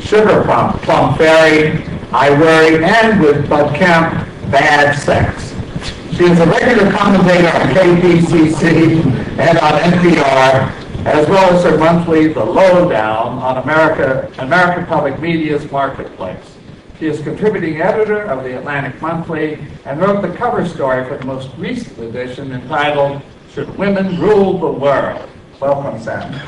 Sugar Plum Fairy, I Worry, and with Bud Kemp, Bad Sex. She is a regular commentator on KPCC and on NPR, as well as her monthly The Lowdown on American Public Media's Marketplace. She is contributing editor of the Atlantic Monthly and wrote the cover story for the most recent edition entitled Should Women Rule the World? Welcome, Sandra.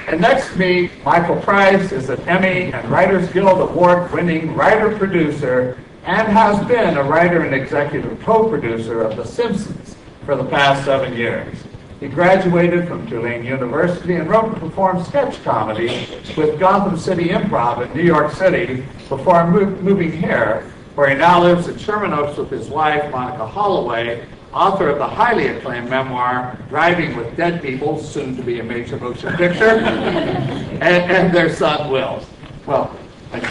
And next to me, Michael Price is an Emmy and Writers Guild Award-winning writer-producer and has been a writer and executive co-producer of The Simpsons for the past 7 years. He graduated from Tulane University and wrote and performed sketch comedy with Gotham City Improv in New York City before moving here, where he now lives in Sherman Oaks with his wife, Monica Holloway, author of the highly acclaimed memoir, Driving with Dead People, soon to be a major motion picture, and their son, Will. Well, thank you.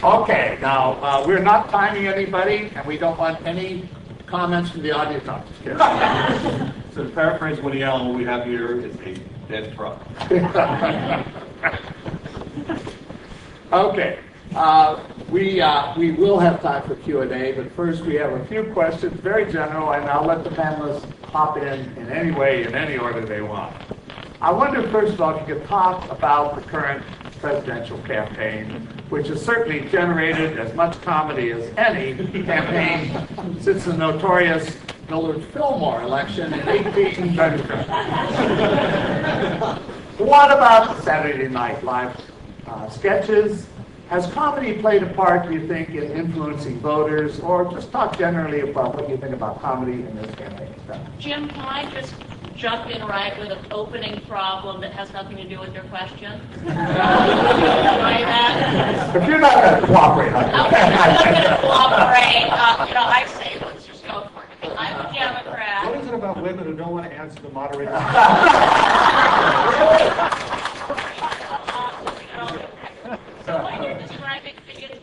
Okay, now, we're not timing anybody, and we don't want any comments from the audience. No, just kidding. So to paraphrase Woody Allen, what we have here is a dead truck. Okay. We will have time for Q&A, but first we have a few questions, very general, and I'll let the panelists hop in any way, in any order they want. I wonder, first of all, if you could talk about the current presidential campaign, which has certainly generated as much comedy as any campaign since the notorious Millard Fillmore election in 1833. What about Saturday Night Live sketches? Has comedy played a part, do you think, in influencing voters, or just talk generally about what you think about comedy in this campaign? Jim, can I just jump in right with an opening problem that has nothing to do with your question? Try that? If you're not going to cooperate, I'm not going to cooperate. I say let's just go for it. I'm a Democrat. What is it about women who don't want to answer the moderator?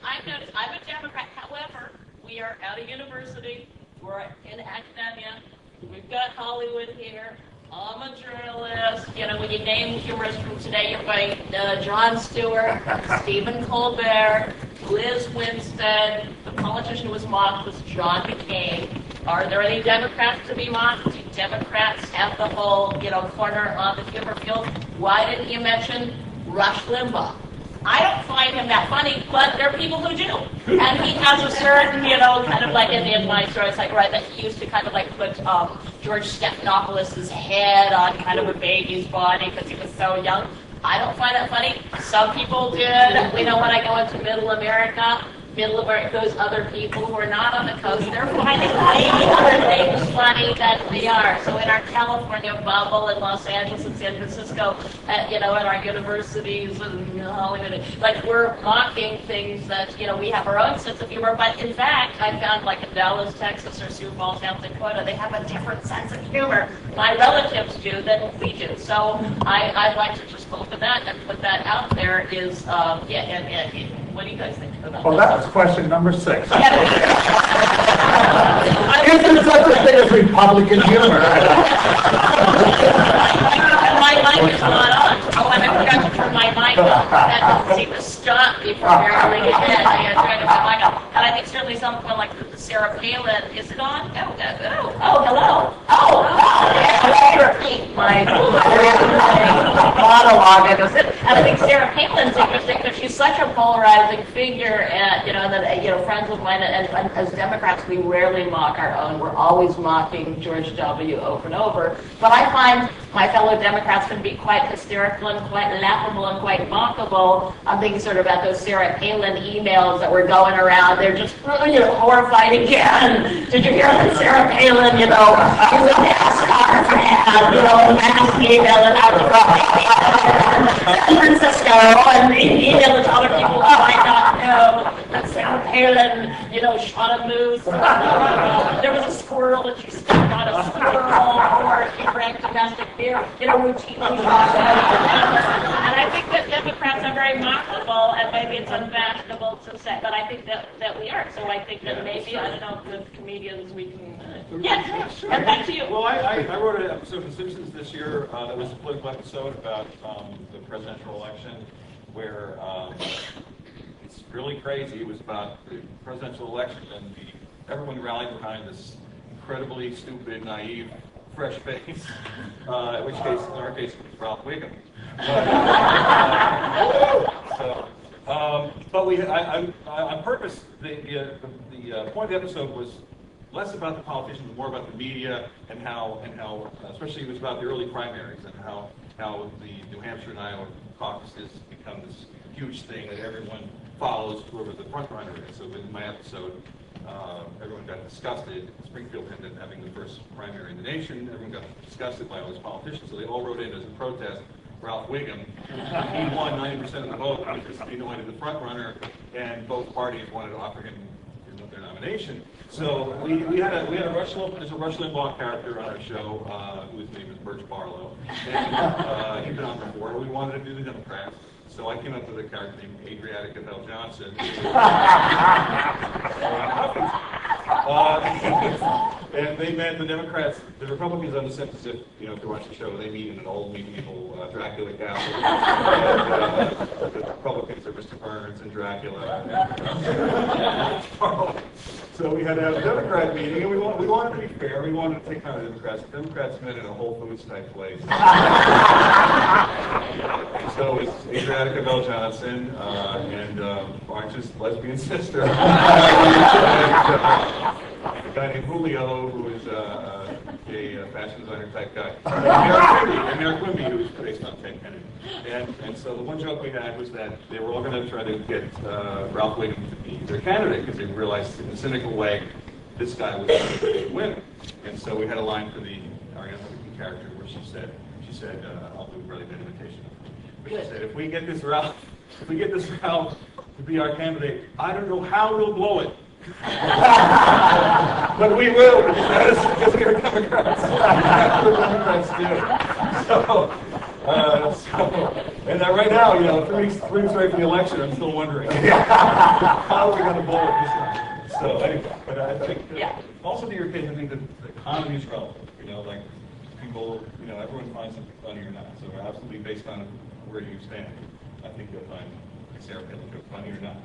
I've noticed I'm a Democrat. However, we are at a university. We're in academia. We've got Hollywood here. I'm a journalist. When you name humorists from today, you're going Jon Stewart, Stephen Colbert, Liz Winstead. The politician who was mocked was John McCain. Are there any Democrats to be mocked? Do Democrats have the whole, corner on the humor field? Why didn't you mention Rush Limbaugh? I don't find him that funny, but there are people who do. And he has a certain, kind of like in the Evanier story, it's like, right, that he used to kind of like put George Stephanopoulos' head on kind of a baby's body because he was so young. I don't find that funny. Some people did. When I go into Middle America, those other people who are not on the coast, they're finding maybe other things funny than we are. So in our California bubble in Los Angeles and San Francisco, in our universities and Hollywood, we're mocking things that, we have our own sense of humor. But in fact, I found in Dallas, Texas, or Sioux Falls, South Dakota, they have a different sense of humor. My relatives do than we do. So I'd like to just open that and put that out there is, what do you guys think about that? Well, that was question number 6. Is there such a thing as Republican humor? My mic is not on. Oh, and I forgot to turn my mic on. That doesn't seem to stop me from barreling ahead. I tried to turn my mic on. And I think certainly someone like Sarah Palin, is it on? Oh, hello. Repeat my monologue. And I think Sarah Palin's interesting because she's such a polarizing figure, and that friends of mine, and as Democrats, we rarely mock our own. We're always mocking George W. over and over. But I find my fellow Democrats can be quite hysterical and quite laughable and quite mockable. I'm thinking sort of about those Sarah Palin emails that were going around. They're just horrified again. Did you hear that Sarah Palin, is a NASCAR fan, mass emailing out to San Francisco and emailing to other people who might not know. that Sarah Palin, shot a moose. There was a squirrel and she stepped on a squirrel, or she drank domestic beer, routinely. And I think that Democrats are very mockable, and maybe it's unfashionable to say, but I think that we are. So I think that maybe, I don't know, with comedians we can... yes, and back to you. Well, I wrote an episode of The Simpsons this year that was a political episode about the presidential election, where it's really crazy. It was about the presidential election, and everyone rallied behind this incredibly stupid, naive, fresh face, in which case, in our case, it was Ralph Wiggum. But on purpose, the point of the episode was less about the politicians, more about the media, and how, especially it was about the early primaries, and how the New Hampshire and Iowa caucuses become this huge thing that everyone follows whoever the front runner is. So in my episode, everyone got disgusted. Springfield ended up having the first primary in the nation. Everyone got disgusted by all these politicians, so they all wrote in as a protest Ralph Wiggum. He won 90% of the vote because he wanted the front runner, and both parties wanted to offer him their nomination. So we had a Rush Limbaugh, there's a Rush Limbaugh character on our show whose name is Birch Barlow, and he'd been on before. We wanted to do the Democrats, so I came up with a character named Adriatica Bell Johnson. And they met the Democrats, the Republicans on the Simpsons, if you watch the show, they meet in an old medieval Dracula castle. And, the Republicans are Mr. Burns and Dracula. So we had to have a Democrat meeting, and we wanted to be fair. We wanted to take on the Democrats. The Democrats met in a Whole Foods type place. So it's Adriatica Bell Johnson and March's lesbian sister. A guy named Julio, who is a fashion designer type guy. And Mayor Quimby, who was based on Ted Kennedy. And so the one joke we had was that they were all going to try to get Ralph Wiggum to be their candidate because they realized in a cynical way this guy was going to win. And so we had a line for the Ariana Huffington character where she said, I'll do a really good imitation. But she said, if we get this Ralph to be our candidate, I don't know how we'll blow it. But we will, because we're Democrats. That's what Democrats do. And right now, 3 weeks away from the election, I'm still wondering how are we going to blow it this time. So anyway, but I think also to your case, I think that the economy is relevant. Like people, everyone finds something funny or not. So absolutely based on where you stand, I think you'll find Sarah Palin funny or not.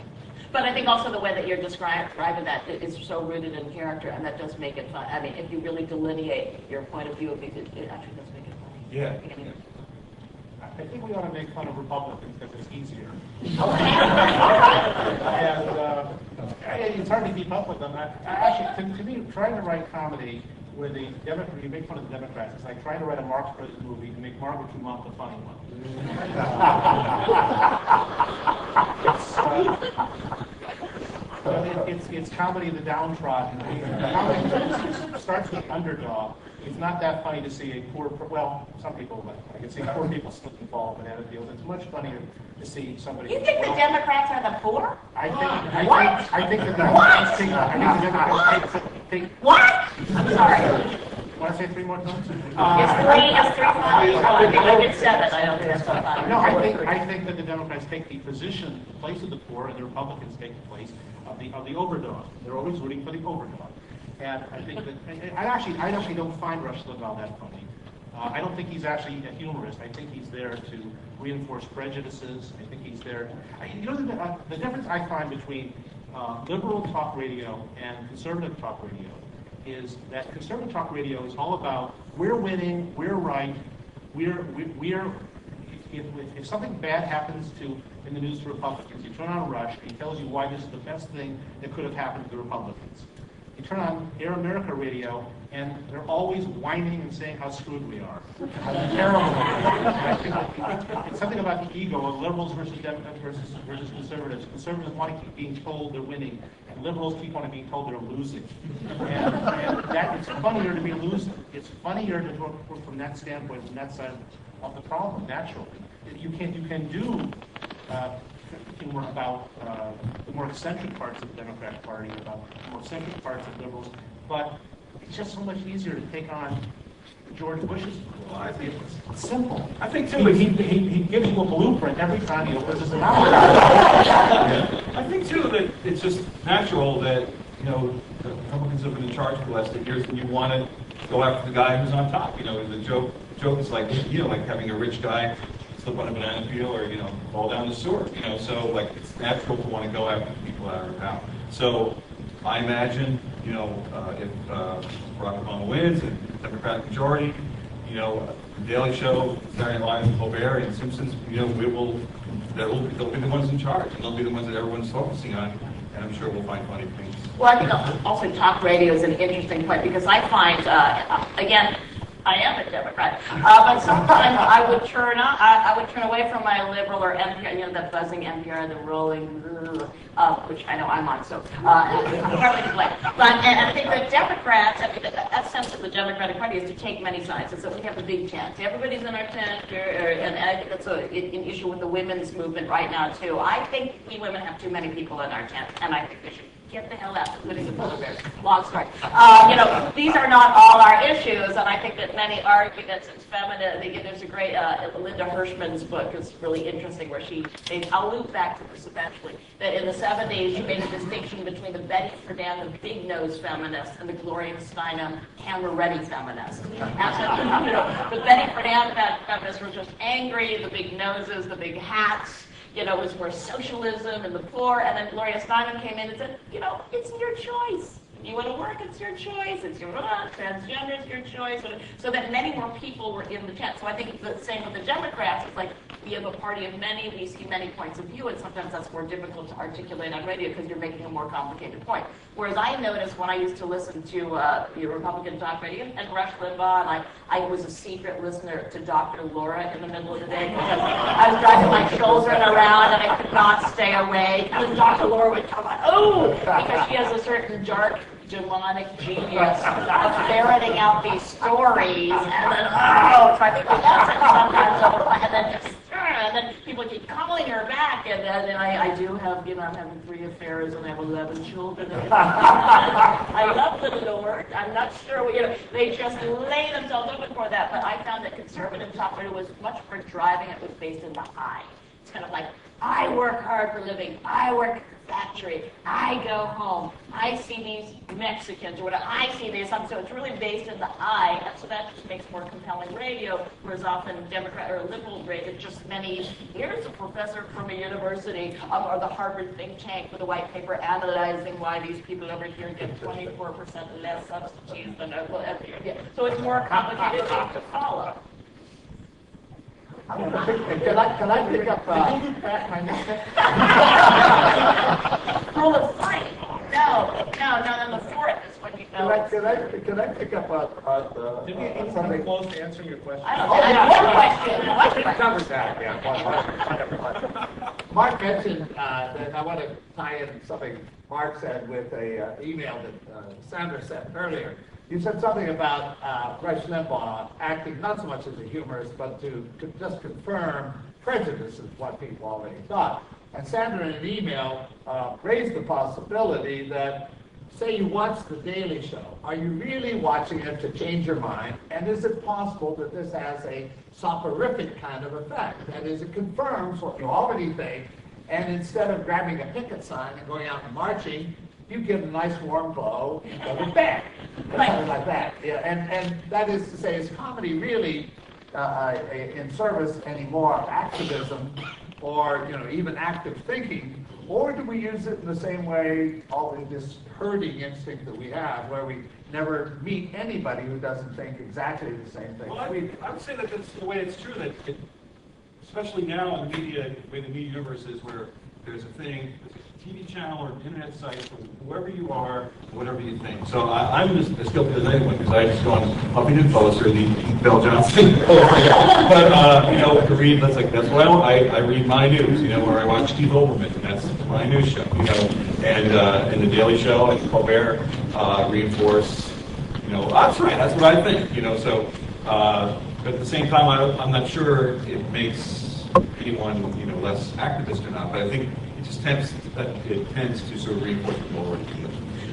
But I think also the way that you're describing that is so rooted in character, and that does make it fun. I mean, if you really delineate your point of view, it actually does make it funny. Yeah. I think we ought to make fun of Republicans because it's easier. And it's hard to keep up with them. Actually, to me, trying to write comedy where you make fun of the Democrats, it's like trying to write a Marx Brothers movie and make Margaret Dumont the funny one. It's comedy of the downtrodden. Comedy starts with the underdog. It's not that funny to see a some people, but I can see poor people slip and fall in banana fields. It's much funnier to see somebody. You think the Democrats are the poor? I think the Democrats think. What? I'm sorry. Want to say 3 more times? It's 3 funny. I did 7. I don't think that's so funny. No, I think that the Democrats take the place of the poor, and the Republicans take the place of the overdog. They're always rooting for the overdog. And I think that I actually don't find Rush Limbaugh that funny. I don't think he's actually a humorist. I think he's there to reinforce prejudices. I think he's there. The difference I find between liberal talk radio and conservative talk radio is that conservative talk radio is all about we're winning, we're right, if something bad happens in the news to Republicans, you turn on Rush, he tells you why this is the best thing that could have happened to the Republicans. You turn on Air America radio, and they're always whining and saying how screwed we are, how terrible it is. It's something about the ego of liberals versus conservatives. Conservatives want to keep being told they're winning, and liberals keep on being told they're losing. And that it's funnier to be losing. It's funnier to work from that standpoint, from that side of the problem. Naturally, you can do about the more eccentric parts of the Democratic Party, about the more eccentric parts of liberals, but it's just so much easier to take on George Bush's. Well, I think it's simple. I think too. He gives you a blueprint every time he opens his mouth. Yeah. I think too that it's just natural that the Republicans have been in charge for the last 8 years, and you want to go after the guy who's on top. The joke is like like having a rich guy slip on a banana peel or fall down the sewer. So like it's natural to want to go after the people that are in power. So I imagine if Barack Obama wins and Democratic majority, the Daily Show, Saturday Night Live, Colbert, and Simpsons, they'll be the ones in charge, and they'll be the ones that everyone's focusing on, and I'm sure we'll find funny things. Well, I think also talk radio is an interesting point because I find, again, I am a Democrat, but sometimes I would turn away from my liberal or NPR, the buzzing NPR, the rolling, which I know I'm on, so I'm hardly to blame. But and I think the Democrats, that sense of the Democratic Party is to take many sides. And so we have the big tent. Everybody's in our tent, and I think that's an issue with the women's movement right now too. I think we women have too many people in our tent, and I think we should get the hell out, including the polar bears. Long story. These are not all our issues, and I think that many argue that since feminism, there's a great, Linda Hirschman's book is really interesting where I'll loop back to this eventually, that in the 70s she made a distinction between the Betty Friedan, the big-nose feminist, and the Gloria Steinem, camera-ready feminist. And the Betty Friedan feminists were just angry, the big noses, the big hats, it was more socialism and the poor, and then Gloria Steinem came in and said, it's your choice. You want to work, it's your choice. It's your transgender, it's your choice. So that many more people were in the tent. So I think it's the same with the Democrats. It's like we have a party of many, we see many points of view, and sometimes that's more difficult to articulate on radio because you're making a more complicated point. Whereas I noticed when I used to listen to Republican talk radio and Rush Limbaugh, and I was a secret listener to Dr. Laura in the middle of the day because I was driving my children around and I could not stay awake. And Dr. Laura would come on, because she has a certain dark demonic genius of ferreting out these stories, and then so I think sometimes and then people keep calling her back, and then I do have, I'm having 3 affairs and I have 11 children. I love them in the work. I'm not sure, they just lay themselves open for that, but I found that conservative talk radio was much more driving. It was based in the I. It's kind of like, I work hard for a living. I work at the factory. I go home. I see these Mexicans or whatever. I see these. So it's really based in the I, and so that just makes more compelling radio, whereas often Democrat or liberal radio, just here's a professor from a university or the Harvard think tank with a white paper analyzing why these people over here get 24% less subsidies than over here. So it's more complicated to follow. Can I pick up my mistake? Rule of three. No, then the fourth is when you know. Can I pick up on Did we get something close to answering your question? I don't know. I have one question. Covered that, yeah. Mark mentioned that I want to tie in something Mark said with an email that Sandra sent earlier. You said something about Rush Limbaugh acting not so much as a humorist, but to just confirm prejudice is what people already thought. And Sandra, in an email, raised the possibility that, say you watch The Daily Show, are you really watching it to change your mind? And is it possible that this has a soporific kind of effect? That is, it confirms what you already think, and instead of grabbing a picket sign and going out and marching, you get a nice warm glow and go to bed, or something like that. Yeah, and that is to say, is comedy really in service anymore of activism or even active thinking, or do we use it in the same way, all in this herding instinct that we have, where we never meet anybody who doesn't think exactly the same thing? Well, I would say that that's the way it's true, that especially now in media, the way the media universe is, where there's a thing, there's a TV channel or an internet site for whoever you are, whatever you think. So I'm just as guilty as anyone because I just go on Huffington Post or the Bell Johnson. But to read, that's what I read my news. Where I watch Steve Olbermann, and that's my news show. And the Daily Show and Colbert reinforce. That's right. That's what I think. But at the same time, I'm not sure it makes anyone less activist or not. But I think it just tends to sort of reinforce the polarity.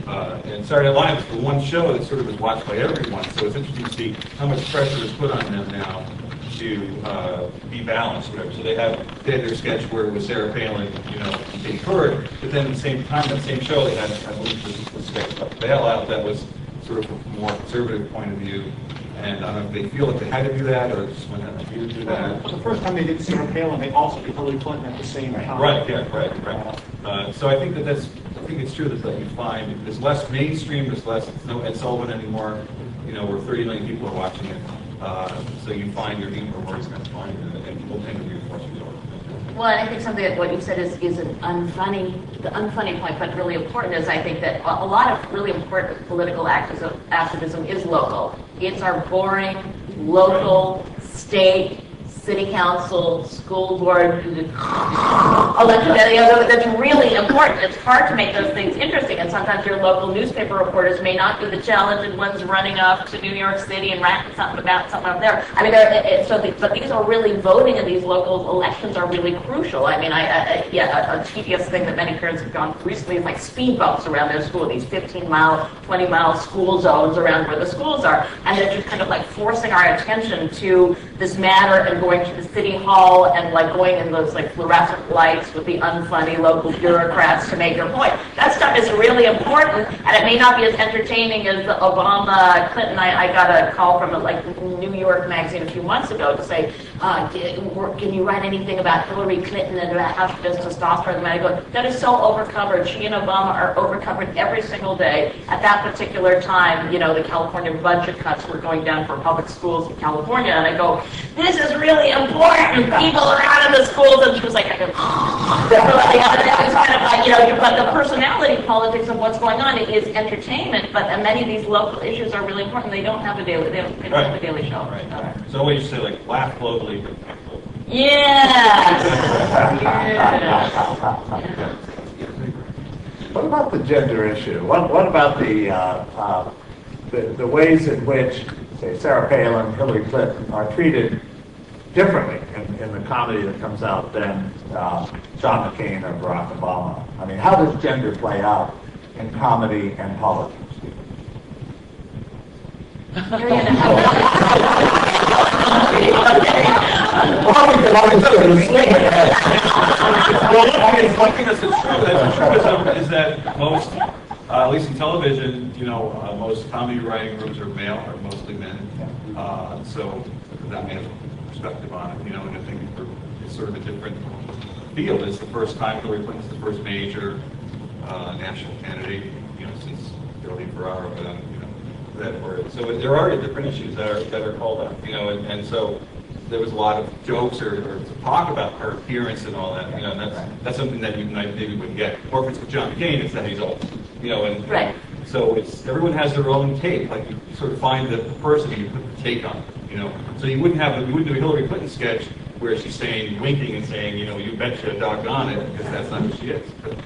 And Saturday Night Live is the one show that sort of is watched by everyone. So it's interesting to see how much pressure is put on them now to be balanced, whatever. So they had their sketch where it was Sarah Palin, being heard, but then at the same time, that same show, they had a sketch about the bailout that was sort of a more conservative point of view. And I don't know if they feel like they had to do that or just went out to do that. The first time they did Sarah Palin, they also did Hillary Clinton at the same time. Right, yeah, right. So I think I think it's true that you find there's less mainstream, there's no Ed Sullivan anymore, where 30 million people are watching it. So you find your humor more expensive, and people tend to reinforce your humor. Well, and I think something that what you said is the unfunny point, but really important is I think that a lot of really important political activism is local. It's our boring, local, state, city council, school board, election, that's really important. It's hard to make those things interesting, and sometimes your local newspaper reporters may not do the challenge, and one's running off to New York City and writing something about something up there. I mean, but these are really voting in these local elections are really crucial. I mean, a tedious thing that many parents have gone through recently is like speed bumps around their school, these 15-mile, 20-mile school zones around where the schools are, and they're just kind of like forcing our attention to this matter and going to the city hall and like going in those like fluorescent lights with the unfunny local bureaucrats to make their point. That stuff is really important, and it may not be as entertaining as the Obama Clinton. I got a call from a New York magazine a few months ago to say, can you write anything about Hillary Clinton and about how she does testosterone? And I go, that is so overcovered. She and Obama are overcovered every single day. At that particular time, the California budget cuts were going down for public schools in California, and I go, this is really important. People are out of the schools, and she was like, it's kind of like, but the personality politics of what's going on is entertainment, but many of these local issues are really important. They don't have a daily, they don't have a daily show. Right. So what you say, like, laugh globally, but think globally. Yes. What about the gender issue? What about the ways in which, say, Sarah Palin, Hillary Clinton are treated differently in the comedy that comes out than John McCain or Barack Obama? I mean, how does gender play out in comedy and politics? One thing that's true is that most, at least in television, most comedy writing rooms are male, are mostly men. So that may have a perspective on it, and I think it's sort of a different field. It's the first time Hillary Clinton's the first major national candidate, since Geraldine Ferraro, so there are different issues that are called out, and so there was a lot of jokes or talk about her appearance and all that, and that's something that you maybe wouldn't get. Or if it's with John McCain, it's that he's old, and right. So everyone has their own take. Like you sort of find the person and you put the take on it, So you wouldn't do a Hillary Clinton sketch where she's saying, winking and saying, you betcha doggone it, because that's not who she is. But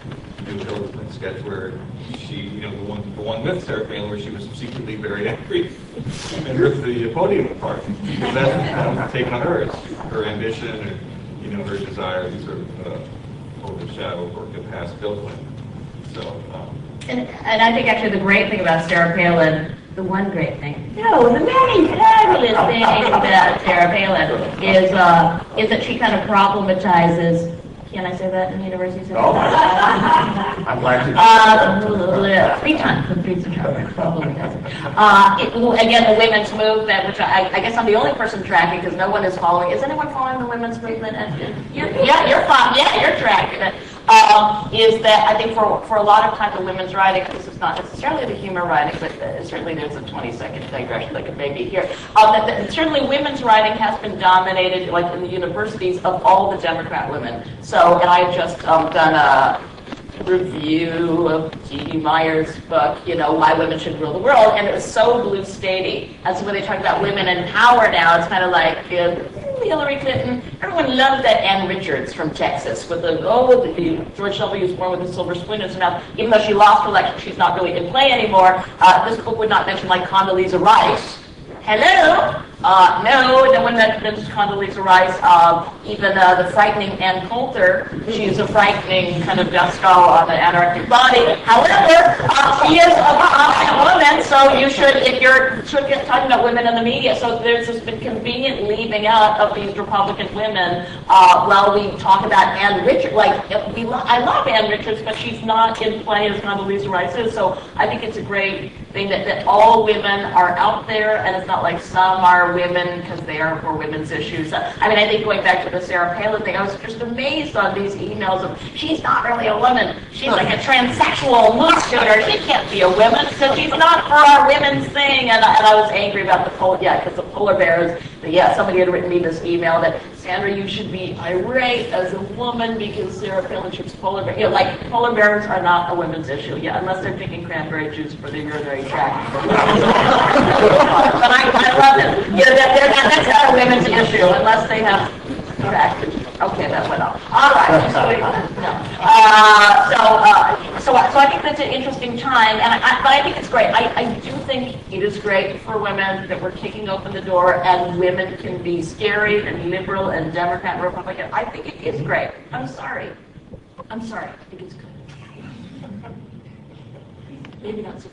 you do a Hillary Clinton sketch where she, the one with Sarah Palin, where she was secretly very angry and ripped the podium apart. Because that's the take on her. It's her ambition and, her desire to sort of overshadow or get past Bill Clinton. So. And I think actually the great thing about Sarah Palin, the one great thing, no, the many fabulous thing about Sarah Palin is that she kind of problematizes. Can I say that in the university setting? Oh, I'm glad you 3 times. Again, the women's movement, which I guess I'm the only person tracking because no one is following. Is anyone following the women's movement? You're tracking it. Is that I think for a lot of time the women's writing, this is not necessarily the humor writing, but certainly there's a 20-second digression that could maybe here. Certainly women's writing has been dominated, like in the universities, of all the Democrat women. So, and I've just done a review of G.D. Meyer's book, Why Women Should Rule the World, and it was so blue statey. And so when they talk about women in power now, it's kind of like Hillary Clinton. Everyone loved that Ann Richards from Texas with the George W. was born with a silver spoon in his mouth. Even though she lost her election, she's not really in play anymore. This book would not mention like Condoleezza Rice. Hello, No, and then when that Condoleezza Rice, even the frightening Ann Coulter, she's a frightening kind of death skull on an anorectic body. However, she is a woman, so you should, if you're talking about women in the media, so there's this been convenient leaving out of these Republican women while we talk about Ann Richards. Like, I love Ann Richards, but she's not in play as Condoleezza Rice is, so I think it's a great thing that all women are out there, and it's not like some are women because they are for women's issues. I mean, I think going back to the Sarah Palin thing, I was just amazed on these emails of, she's not really a woman. She's like a transsexual moose shooter. She can't be a woman, so she's not for our women's thing. And I was angry about because the polar bears, somebody had written me this email that, Sandra, you should be irate as a woman because Sarah Palin ships polar bears. Like, polar bears are not a women's issue, unless they're drinking cranberry juice for the urinary tract. But I love it. That's not a women's issue unless they have tract. Okay, that went off. All right. So I think that's an interesting time, but I think it's great. I do think it is great for women that we're kicking open the door, and women can be scary and liberal and Democrat and Republican. I think it is great. I'm sorry. I think it's good. Maybe not so.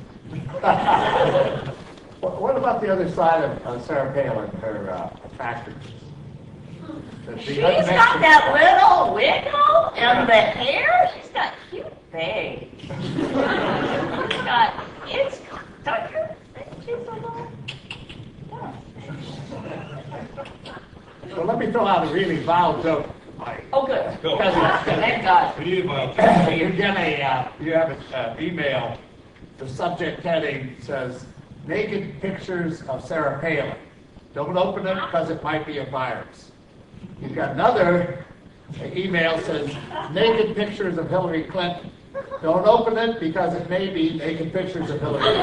What about the other side of Sarah Palin, her attractiveness? She's got that little wiggle and the hair. She's got cute things. Don't you think she's a little? So let me throw out a really vile joke, Mike. Oh, good. Go. Thank God. We need a vile. You have an email. The subject heading says, "Naked pictures of Sarah Palin. Don't open it because it might be a virus." You've got another email says, "Naked pictures of Hillary Clinton. Don't open it because it may be naked pictures of Hillary Clinton."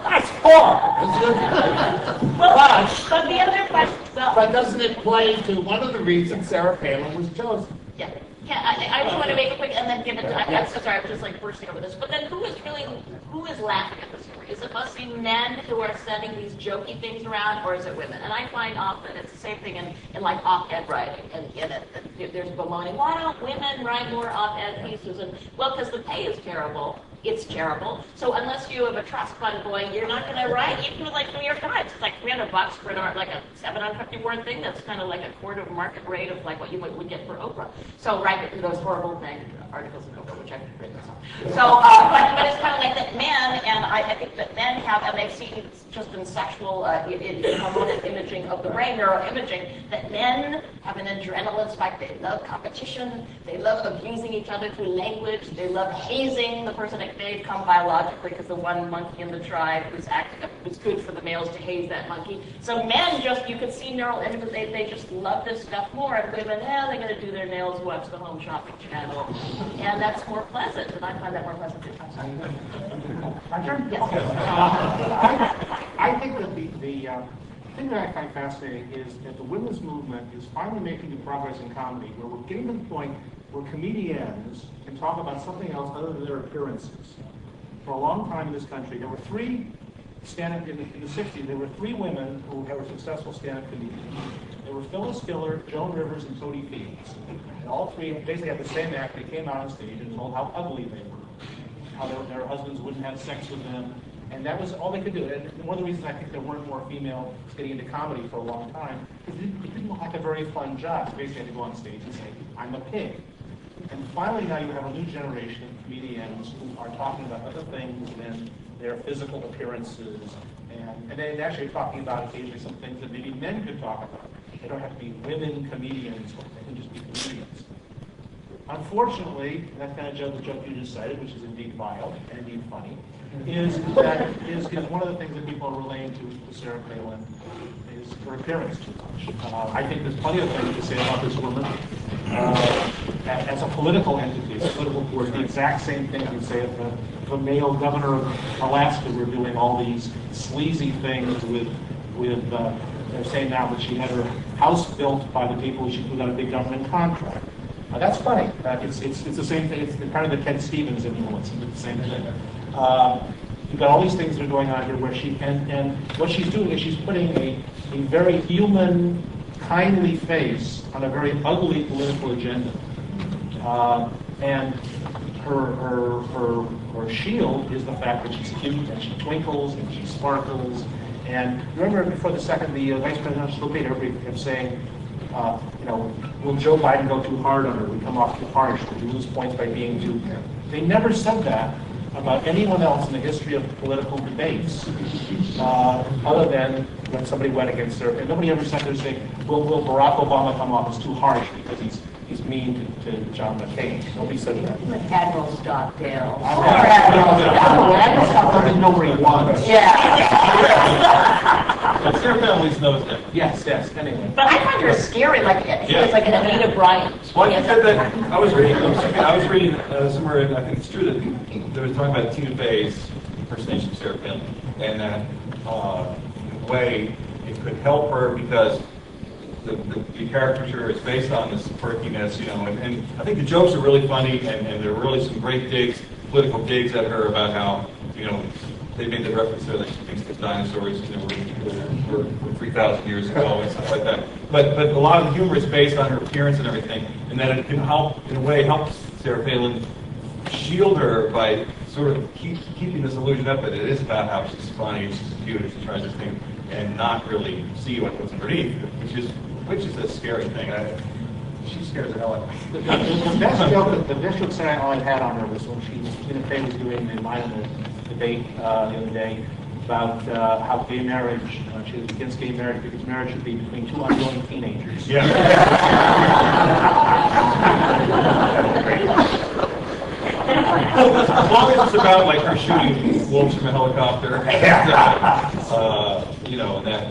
That's horrible, isn't it? But the other question, But doesn't it play to one of the reasons Sarah Palin was chosen? Yeah. I just want to make it quick and then give it to, I'm so sorry, I'm just like bursting over this. But then who is laughing at this story? Is it must be men who are sending these jokey things around, or is it women? And I find often it's the same thing in like op-ed writing. And there's bemoaning, why don't women write more op-ed pieces? And well, because the pay is terrible. It's terrible. So unless you have a trust fund going, you're not going to write. Even with like New York Times, it's like $300 for like a 750-word thing. That's kind of like a quarter of market rate of like what you would get for Oprah. So write those horrible things, articles in Oprah, which I can create myself. So, but it's kind of like that men, and I think that men have, and they've seen just in sexual, in hormonal imaging of the brain, neuroimaging, that men have an adrenaline spike. They love competition. They love abusing each other through language. They love hazing the person that they've come biologically because the one monkey in the tribe was good for the males to haze that monkey. So men just, you can see neural images, they just love this stuff more. And women, they're going to do their nails, watch the Home Shopping Channel. And that's more pleasant, and I find that more pleasant too. My turn? Yes. I think that the thing that I find fascinating is that the women's movement is finally making progress in comedy, where we're getting to the point where comedians can talk about something else other than their appearances. For a long time in this country, there were three stand-up, in the 60s, there were three women who were successful stand-up comedians. They were Phyllis Diller, Joan Rivers, and Toady Fields. And all three basically had the same act. They came out on stage and told how ugly they were, how their husbands wouldn't have sex with them, and that was all they could do. And one of the reasons I think there weren't more females getting into comedy for a long time is it didn't look like a very fun job. You basically had to go on stage and say, "I'm a pig." And finally now you have a new generation of comedians who are talking about other things than their physical appearances, and they're actually talking about occasionally some things that maybe men could talk about. They don't have to be women comedians, they can just be comedians. Unfortunately, that kind of joke, the joke you just cited, which is indeed vile and indeed funny, is one of the things that people are relating to Sarah Palin is her appearance too much. I think there's plenty of things to say about this woman as a political entity, as a political force. The exact same thing you'd say of the male governor of Alaska. We're doing all these sleazy things with they're saying now that she had her house built by the people who got a big government contract. That's funny. It's the same thing. It's kind of the Ted Stevens influence. It's the same thing. you've got all these things that are going on here where and what she's doing is she's putting a very human, kindly face on a very ugly political agenda. And her shield is the fact that she's cute and she twinkles and she sparkles. And remember before the vice presidential debate, everybody kept saying, will Joe Biden go too hard on her? We come off too harsh. We lose points by being too. They never said that about anyone else in the history of political debates, other than when somebody went against her. And nobody ever said they're saying, will Barack Obama come off as too harsh because he's mean to John McCain? Nobody said that. Admiral Stockdale. Admiral Stockdale didn't know where he was. But Sarah Families knows that. Yes, anyway. But I find her scary, like it's like an Anita Bryant. Well, you said that, I was reading somewhere, and I think it's true, that they were talking about Tina Fey's impersonation of Sarah Palin, and that in a way it could help her because the caricature is based on this quirkiness, and I think the jokes are really funny, and there are really some great political digs at her about how, they made the reference there that she thinks the dinosaurs were 3,000 years ago and stuff like that. But a lot of the humor is based on her appearance and everything, and that it can help, in a way, helps Sarah Palin shield her by sort of keeping this illusion up that it is about how she's funny and she's cute and she tries this thing and not really see what's underneath, which is a scary thing. She scares the hell out of me. The best joke I had on her was when Tina Fey was doing the Minor debate the other day about how gay marriage, she was against gay marriage because marriage should be between two unwilling teenagers. Yeah. As long as it's about like her shooting wolves from a helicopter, and that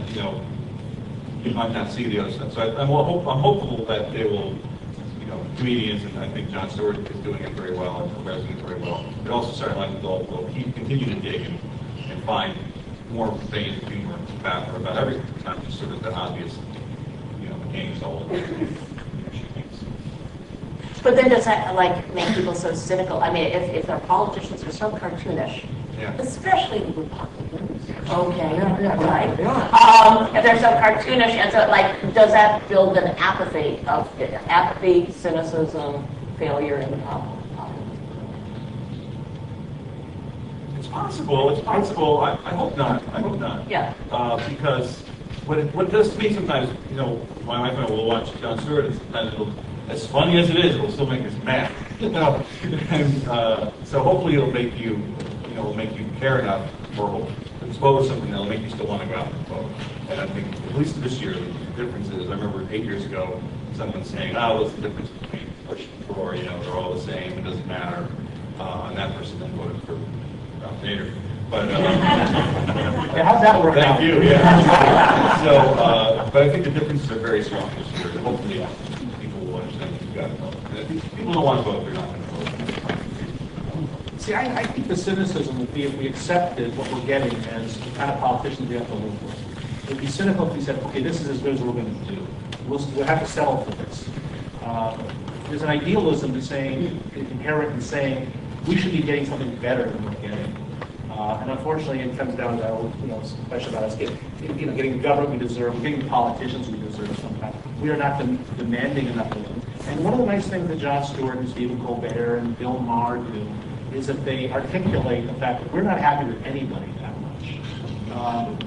you might not see the other stuff. So I'm hopeful that they will, comedians, and I think Jon Stewart is doing it very well, and the president very well. But also certainly they'll continue to dig and find more veins of humor about everything. It's not just sort of the obvious, games all over. But then does that make people so cynical? I mean, if their politicians are so cartoonish, especially the Republicans, right? If they're so cartoonish, and so does that build an apathy, cynicism, failure in politics? It's possible. I hope not. Yeah. Because what it does to me sometimes, my wife and I will watch Jon Stewart, and sometimes as funny as it is, it'll still make us mad. And so hopefully it'll make you care enough, or expose something that'll make you still want to go out and vote. And I think, at least this year, the difference is, I remember 8 years ago, someone saying, what's the difference between Bush and Gore? They're all the same, it doesn't matter. And that person then voted for Ralph Nader. But how'd that work out? Thank you. Yeah. So, but I think the differences are very strong this year. Hopefully, people will understand that you've got to vote. And if people don't want to vote, they're not going to vote. See, I think the cynicism would be if we accepted what we're getting as the kind of politicians we have to live with. It would be cynical if we said, okay, this is as good as we're going to do. We'll have to settle for this. There's an idealism inherent in saying we should be getting something better than we're getting. And unfortunately, it comes down to some question about us getting the government we deserve, getting the politicians we deserve sometimes. We are not demanding enough of them. And one of the nice things that Jon Stewart and Stephen Colbert and Bill Maher do is that they articulate the fact that we're not happy with anybody that much.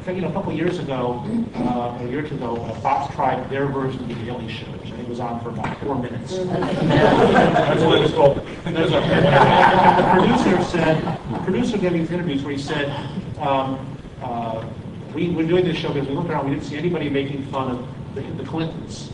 A couple of years ago, a year or two ago, Fox tried their version of The Daily Show, which I think was on for about 4 minutes. That's what it was called. The producer gave these interviews where he said, we're doing this show because we looked around, we didn't see anybody making fun of the Clintons.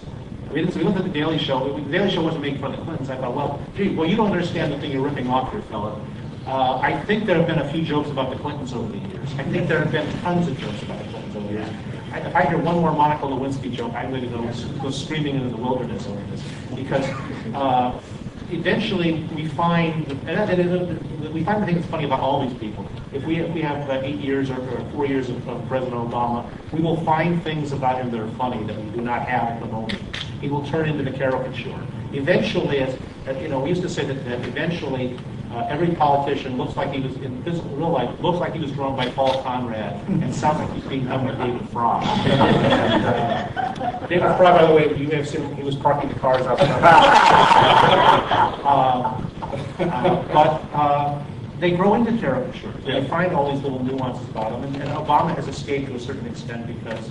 We looked at The Daily Show. The Daily Show wasn't making fun of the Clintons. I thought, you don't understand the thing you're ripping off here, fella. I think there have been a few jokes about the Clintons over the years. I think there have been tons of jokes about the Clintons over the years. If I hear one more Monica Lewinsky joke, I'm going to go screaming into the wilderness over this. Because eventually we find, we find the thing that's funny about all these people. If we have 8 years or 4 years of President Obama, we will find things about him that are funny that we do not have at the moment. He will turn into the caricature. Eventually, we used to say that eventually Every politician looks like he was, in real life, looks like he was drawn by Paul Conrad, and sounds like he's being done by David Frost. David Frost, by the way, you may have seen, he was parking the cars outside. But they grow into caricatures. They find all these little nuances about them, and Obama has escaped to a certain extent because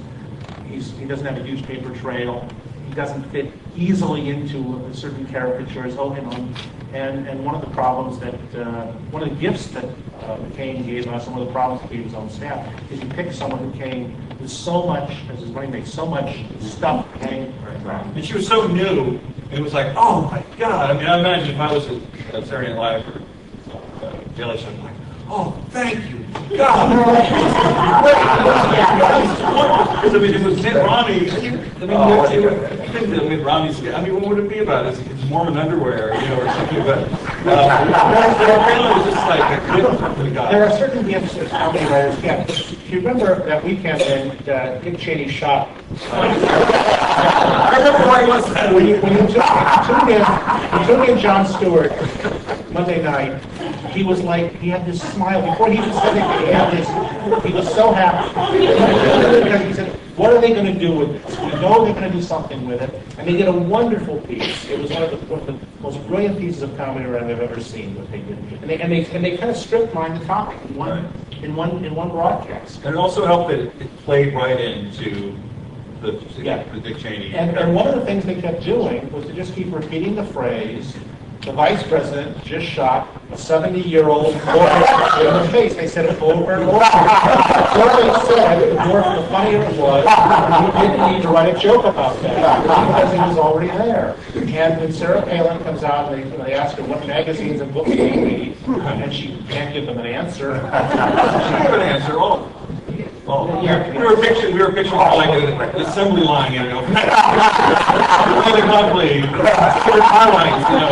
he doesn't have a huge paper trail. He doesn't fit easily into certain caricatures. And one of the problems that, one of the gifts that McCain gave us, and one of the problems he gave his own staff, is he picked someone who came with so much, as his running mate, so much stuff hanging around. And she was so new, it was like, oh my God. I mean, I imagine if I was at Saturday Night Live or Daily Show, I'm like, oh, thank you, God. Because I mean, it was Mitt Romney. I mean, Mitt Romney's. I mean, what would it be about? It's Mormon underwear, you know, or something. But apparently, it was just like a good guy. There are certain gifts that comedy writers get. Do you remember that weekend when Dick Cheney shot? When you tuned in Jon Stewart Monday night, he was like, he had this smile. Before he even said it, he was so happy. He said, what are they going to do with this? We know they're going to do something with it. And they did a wonderful piece. It was one of the most brilliant pieces of comedy writing I've ever seen, what they did. And they kind of stripped mine the topic in one broadcast. And it also helped that it played right into the Dick Cheney. And one of the things they kept doing was to just keep repeating the phrase, the vice president just shot a 70-year-old boy in the face. They said it over and over. The more they said, the funnier it was. You didn't need to write a joke about that because he was already there. And when Sarah Palin comes out and they ask her what magazines and books they read, and she can't give them an answer. She gave an answer. We were picturing like an assembly line, you know. Really lovely. Short highlights, you know.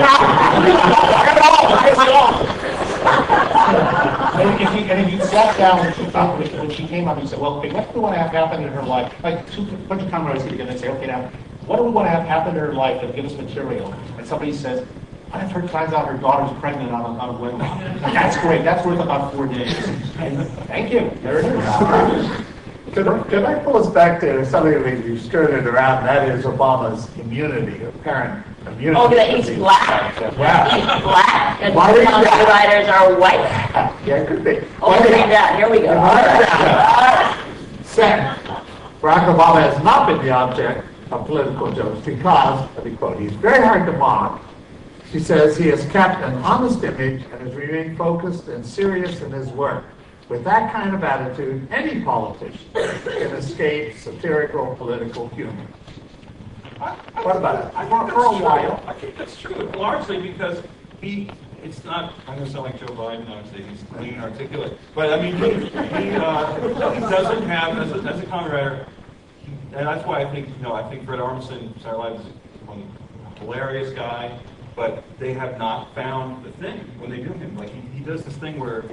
And if you sat down when she came up, you said, well, okay, what do we want to have happen in her life? Like a bunch of comrades get together and say, okay, now, what do we want to have happen in her life that gives us material? And somebody says, what if her finds out her daughter's pregnant on a wedlock? That's great. That's worth about 4 days. And thank you. There it is. Could I pull us back to something that you skirted around, that is Obama's immunity, apparent immunity. Oh, that he's black. Yeah. He's black, and Why the is that? writers are white. Yeah, it could be. Oh, read that. Here we go. All right. Second, Barack Obama has not been the object of political jokes because, let me quote, he's very hard to mock. She says he has kept an honest image and has remained focused and serious in his work. With that kind of attitude, any politician can escape satirical political humor. What about it? I think that's true, largely because it's not, I'm going to sound like Joe Biden, I would say he's clean and articulate, but I mean, he doesn't have, as a comedy writer, and that's why I think Fred Armisen, Saturday Night Live, is one hilarious guy, but they have not found the thing when they do him. Like, he does this thing where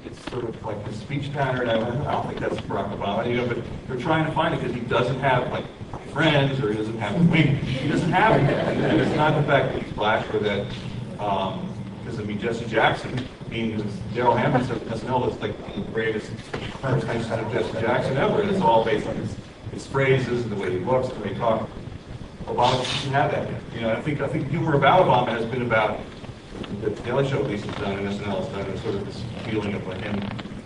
it's sort of like the speech pattern. I don't think that's Barack Obama, you know, but they're trying to find it because he doesn't have, like, friends, or he doesn't have, he doesn't have it. And it's not the fact that he's black, or that, because, I mean, Jesse Jackson, Daryl Hammond's SNL is like the greatest impersonation of Jesse Jackson ever. And it's all based on his phrases and the way he looks, the way he talks. Obama doesn't have that yet. You know, I think humor about Obama has been about, the Daily Show at least has done, and SNL has done, and sort of this feeling of like him.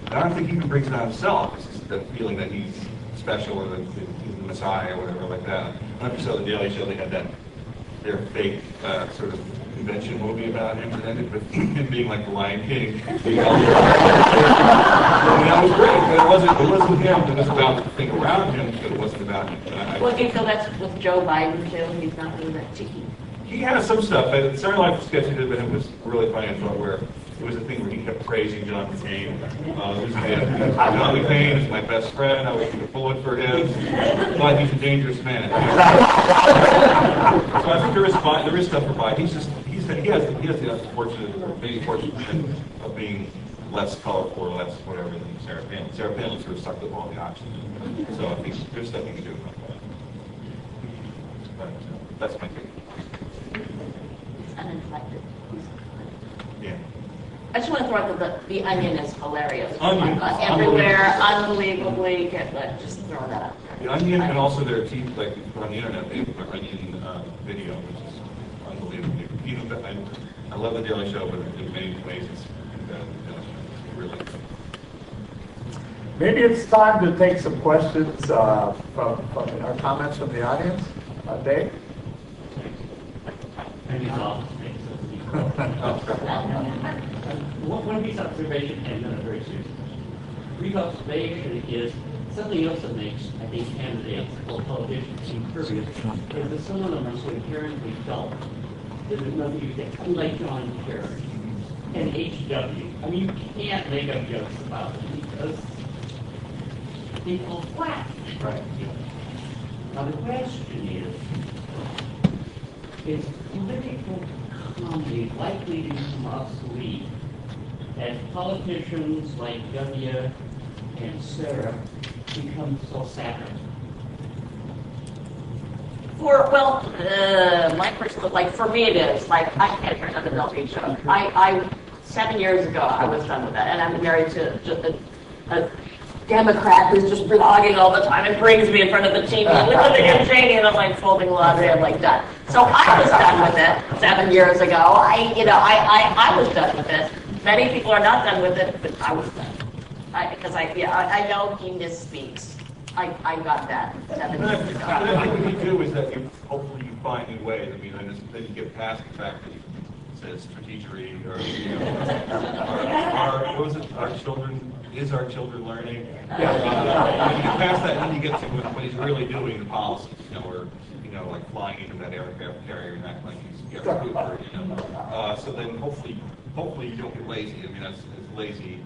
And I don't think he even brings it on himself. It's just that feeling that he's special, or that he's the Messiah, or whatever like that. I don't know if you saw the Daily Show, they had their fake sort of convention movie about him that ended with him being like the Lion King. And that was great, but it wasn't him. It was about the thing around him, but it wasn't about him. Well, do you feel that's with Joe Biden too? He's not doing that cheeky. He has some stuff. Saturday Night Live sketch he did with him was really funny. I thought where it was a thing where he kept praising John McCain. John McCain is my best friend. I would take a bullet for him, but he's a dangerous man. So I think there is stuff for Biden. He has the unfortunate, or maybe fortunate thing of being less colorful or less whatever than Sarah Palin. Sarah Palin sort of sucked up all the oxygen. So I think there's stuff you can do about that. But that's my opinion. Uninflected. Yeah. I just want to throw out the Onion is hilarious. Onion. Everywhere, unbelievably. Just throw that out. The Onion and also their team, like on the internet, they have an Onion video, which is unbelievable. Even I love the Daily Show, but in many ways it's really. Maybe it's time to take some questions from our comments from the audience. Dave? One of these observations, and not very serious. Brief observation is something else that makes, I think, candidates or politicians impervious is that some of them are so inherently dull that there's nothing you can, unlike John Kerry and H.W. I mean, you can't make up jokes about them because they fall flat. Right. Now the question is political comedy likely to become obsolete as politicians like W and Sarah become so satire? My personal, like for me it is, like I can't turn on the LP show. I 7 years ago I was done with that, and I'm married to just a Democrat who's just blogging all the time and brings me in front of the TV with the Jim Kincaid, and I'm like folding laundry. I'm like done. So I was done with it 7 years ago. I was done with it. Many people are not done with it, but I was done. Because I know he misspeaks. I got that 7 years ago. I think what you do is that hopefully you find new ways. I mean, and then you get past the fact that he says strategery or our children learning? Yeah. When you get past that, then you get to what he's really doing, the policies, or like flying into that aircraft carrier and acting like he's Cooper, So then hopefully you don't get lazy. I mean, that's lazy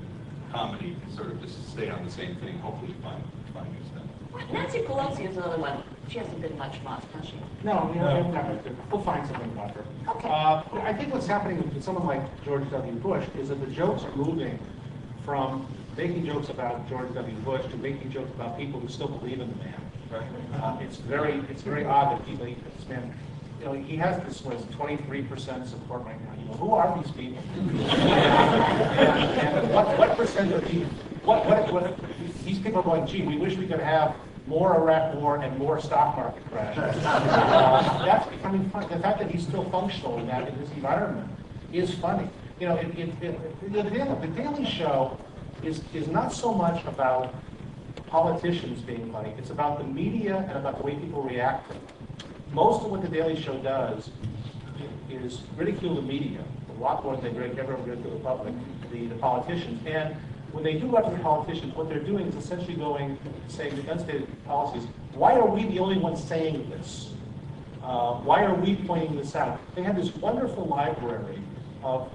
comedy can sort of just stay on the same thing. Hopefully you find new stuff. Nancy Pelosi is another one. She hasn't been much fun, has she? No, we'll find something about her. Okay. I think what's happening with someone like George W. Bush is that the jokes are moving from making jokes about George W. Bush to making jokes about people who still believe in the man. Right. It's very odd that this man, he has this 23% support right now. Who are these people? and what percent of people? What these people are going? Gee, we wish we could have more Iraq war and more stock market crashes. That's becoming funny. The fact that he's still functional in this environment is funny. The Daily Show is not so much about politicians being funny. It's about the media and about the way people react to them. Most of what the Daily Show does is ridicule the media a lot more than they ever ridicule the public, the politicians. And when they do after the politicians, what they're doing is essentially saying the unstated policies. Why are we the only ones saying this? Why are we pointing this out? They have this wonderful library of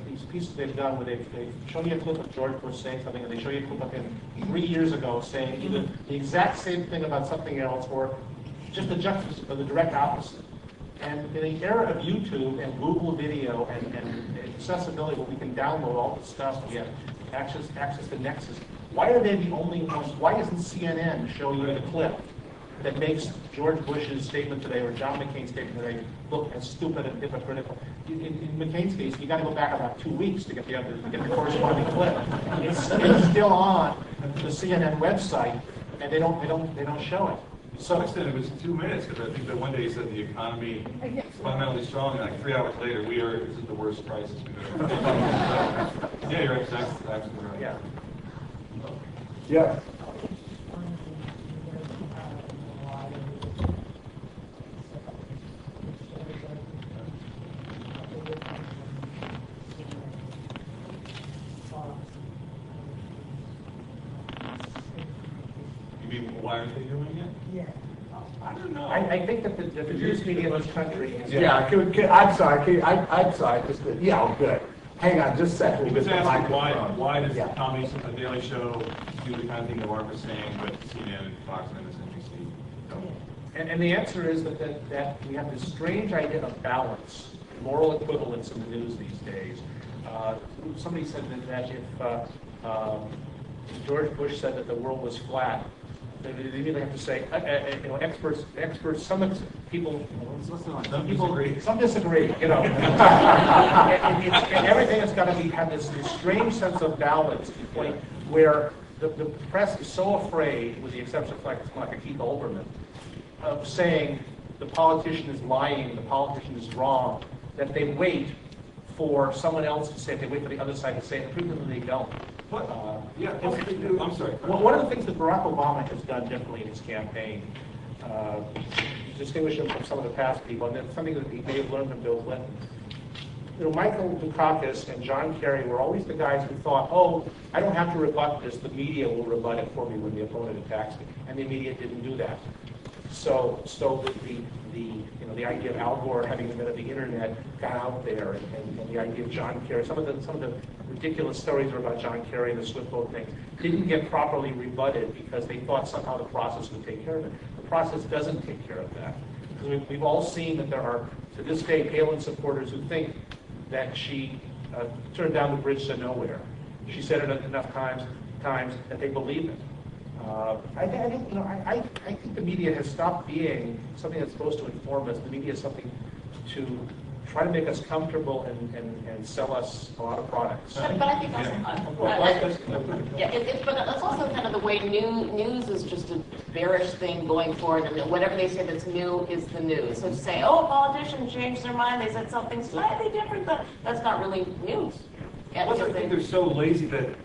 these pieces they've done where they've shown you a clip of George Bush saying something, and they show you a clip of him 3 years ago saying either the exact same thing about something else or just the direct opposite. And in the era of YouTube and Google video and accessibility where we can download all the stuff, we have access to Nexus, why are they the only ones? Why isn't CNN showing you the clip that makes George Bush's statement today or John McCain's statement today look as stupid and hypocritical? In McCain's case, you got to go back about 2 weeks to get the corresponding clip. It's still on the CNN website, and they don't show it. To some extent, it was 2 minutes, because I think that one day he said the economy is fundamentally strong, and like 3 hours later, this is the worst crisis we've ever had. Yeah, you're absolutely right. Yeah. Yeah. You mean, why aren't they doing it? Yeah. I don't know. I think that the news media in this country is... I'm sorry. I'm sorry. Good. Hang on just a second. He was asking why does Yeah. comedy, the Daily Show, do the kind of thing that Mark was saying, but CNN and Fox and MSNBC don't? And the answer is that we have this strange idea of balance, moral equivalence in the news these days. Somebody said that if George Bush said that the world was flat, They immediately have to say, experts, some people disagree. Some disagree, and everything has got to have this strange sense of balance between where the press is so afraid, with the exception of like a Keith Olbermann, of saying the politician is lying, the politician is wrong, that they wait for someone else to say it, they wait for the other side to say it, and frequently they don't. I'm sorry. One of the things that Barack Obama has done differently in his campaign, distinguish him from some of the past people, and that's something that he may have learned from Bill Clinton. Michael Dukakis and John Kerry were always the guys who thought, oh, I don't have to rebut this, the media will rebut it for me when the opponent attacks me, and the media didn't do that. So the idea of Al Gore having the minute the internet got out there, and the idea of John Kerry, some of the ridiculous stories are about John Kerry and the Swift boat thing, didn't get properly rebutted because they thought somehow the process would take care of it. The process doesn't take care of that. Because we've all seen that there are, to this day, Palin supporters who think that she turned down the bridge to nowhere. She said it enough times that they believe it. I think the media has stopped being something that's supposed to inform us. The media is something to try to make us comfortable and sell us a lot of products. But I think but that's also kind of the way news is just a bearish thing going forward, and whatever they say that's new is the news. So to say, oh, politicians changed their mind, they said something slightly different, but that's not really news. I think they're so lazy that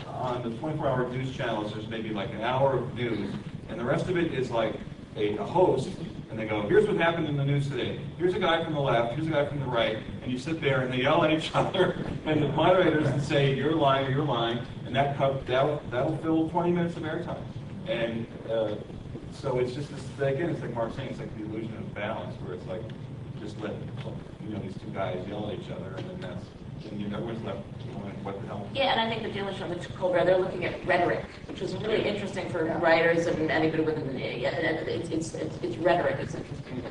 on the 24-hour news channels, there's maybe like an hour of news, and the rest of it is like a host, and they go, here's what happened in the news today. Here's a guy from the left, here's a guy from the right, and you sit there and they yell at each other, and the moderators say, you're lying, and that'll fill 20 minutes of airtime. And so it's just this, again, it's like Mark's saying, it's like the illusion of balance, where it's like, just let these two guys yell at each other, and then everyone's left going, what the hell? Yeah, and I think the dealership with Colbert, they're looking at rhetoric, which is really interesting for writers and anybody within the media. It's rhetoric. It's interesting.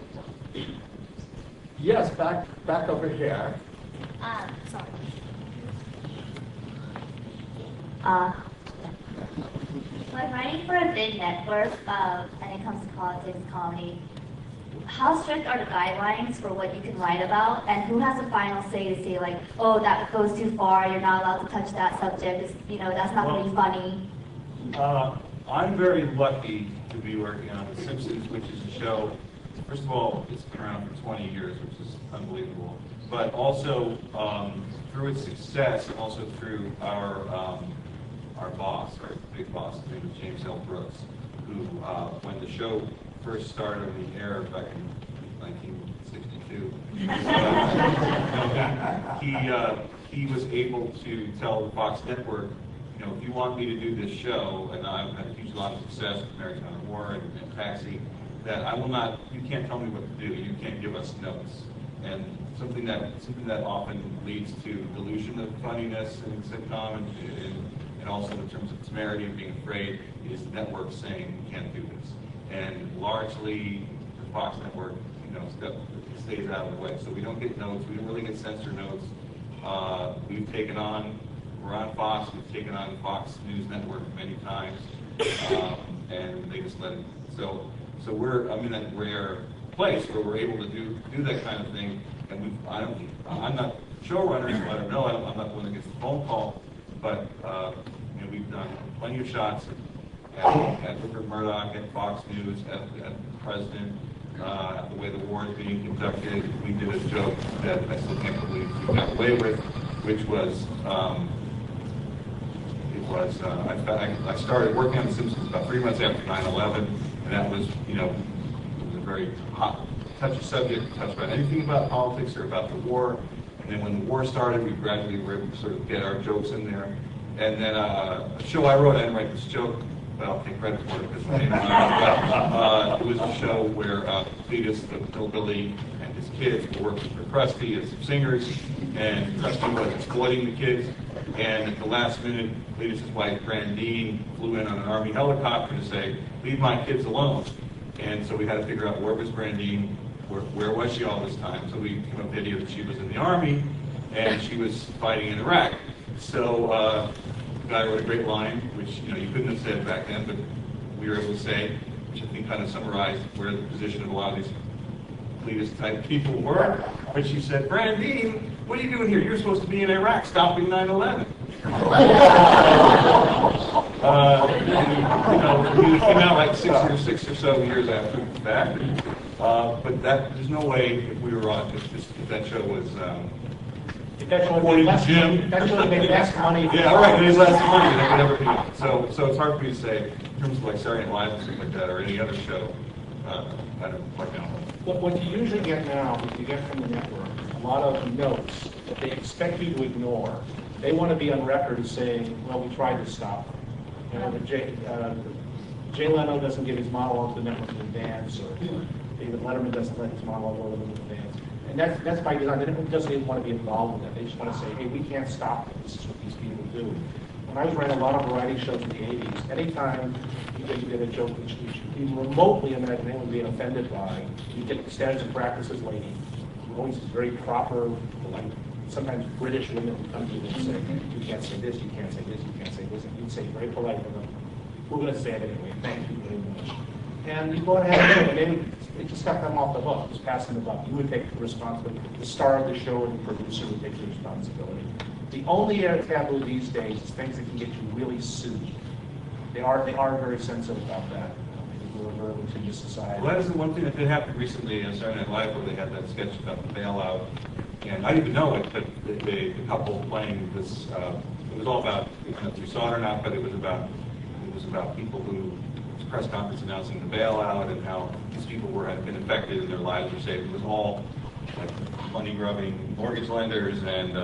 Yes, back over here. Sorry. When writing for a big network, and it comes to politics, comedy, how strict are the guidelines for what you can write about, and who has the final say to say, like, oh, that goes too far, you're not allowed to touch that subject, that's not going to be funny? I'm very lucky to be working on The Simpsons, which is a show, first of all, it's been around for 20 years, which is unbelievable, but also through its success, and also through our boss, our big boss, his name is James L. Brooks, who, when the show first started on the air back in 1962, he was able to tell the Fox Network, if you want me to do this show, and I've had a huge lot of success with American War and Taxi, that you can't tell me what to do. You can't give us notes. And something that often leads to dilution of funniness in sitcom, and also in terms of temerity and being afraid, is the network saying you can't do this. And largely, the Fox Network, stays out of the way. So we don't get notes. We don't really get censor notes. We're on Fox. We've taken on the Fox News Network many times, and they just let it. So I'm in that rare place where we're able to do that kind of thing. And I'm not showrunner, so I don't know. I'm not the one that gets the phone call, but we've done plenty of shots at Rupert Murdoch, at Fox News, at the president, the way the war is being conducted. We did a joke that I still can't believe we got away with, which was, I started working on The Simpsons about 3 months after 9/11, and that was, it was a very hot, touchy subject, touch about anything about politics or about the war. And then when the war started, we gradually were able to sort of get our jokes in there. And then a show I wrote, I didn't write this joke, but I'll take credit for it because it was a show where Cletus, the hillbilly, and his kids were working for Krusty as singers, and Krusty was exploiting the kids. And at the last minute, Cletus's wife, Grandine, flew in on an Army helicopter to say, leave my kids alone. And so we had to figure out where was Grandine, where was she all this time. So we came up with the idea that she was in the Army, and she was fighting in Iraq. So guy wrote a great line, which you couldn't have said back then, but we were able to say, which I think kind of summarized where the position of a lot of these elitist type people were. But she said, Brandine, what are you doing here? You're supposed to be in Iraq stopping 9/11. He came out like six or so years after the fact. But there's no way if we were on, if that show was, according to Jim. That show made less money. Yeah, all right, it is less money than it would ever be. So it's hard for me to say, in terms of like Saturday Night Live and things like that, or any other show, I don't quite know. What you usually get now is you get from the network a lot of notes that they expect you to ignore. They want to be on record as saying, well, we tried to stop them. Jay Leno doesn't give his monologue to the network in advance, or David Letterman doesn't let his monologue go to them in advance. And that's by design. The network doesn't even want to be involved with that. They just want to say, hey, we can't stop them. This is what these people do. When I was writing a lot of variety shows in the 80s, anytime you did a joke which you remotely imagine anyone being offended by, you get the standards and practices lady, who always is very proper, like sometimes British women would come to you and say, you can't say this, you can't say this, you can't say this, and you'd say very polite to them, we're going to say it anyway, thank you very much. And you go ahead and do it, and they just got them off the hook, just passing the buck. You would take the responsibility, the star of the show and the producer would take the responsibility. The only taboo these days is things that can get you really sued. They are very sensitive about that. We're a very litigious society. Well, that is the one thing that did happen recently on Saturday Night Live, where they had that sketch about the bailout. And I didn't even know it, but the couple playing this, it was all about, I don't know if you saw it or not, but it was about people who, press conference announcing the bailout and how these people had been affected and their lives were saved. It was all like money-grubbing mortgage lenders and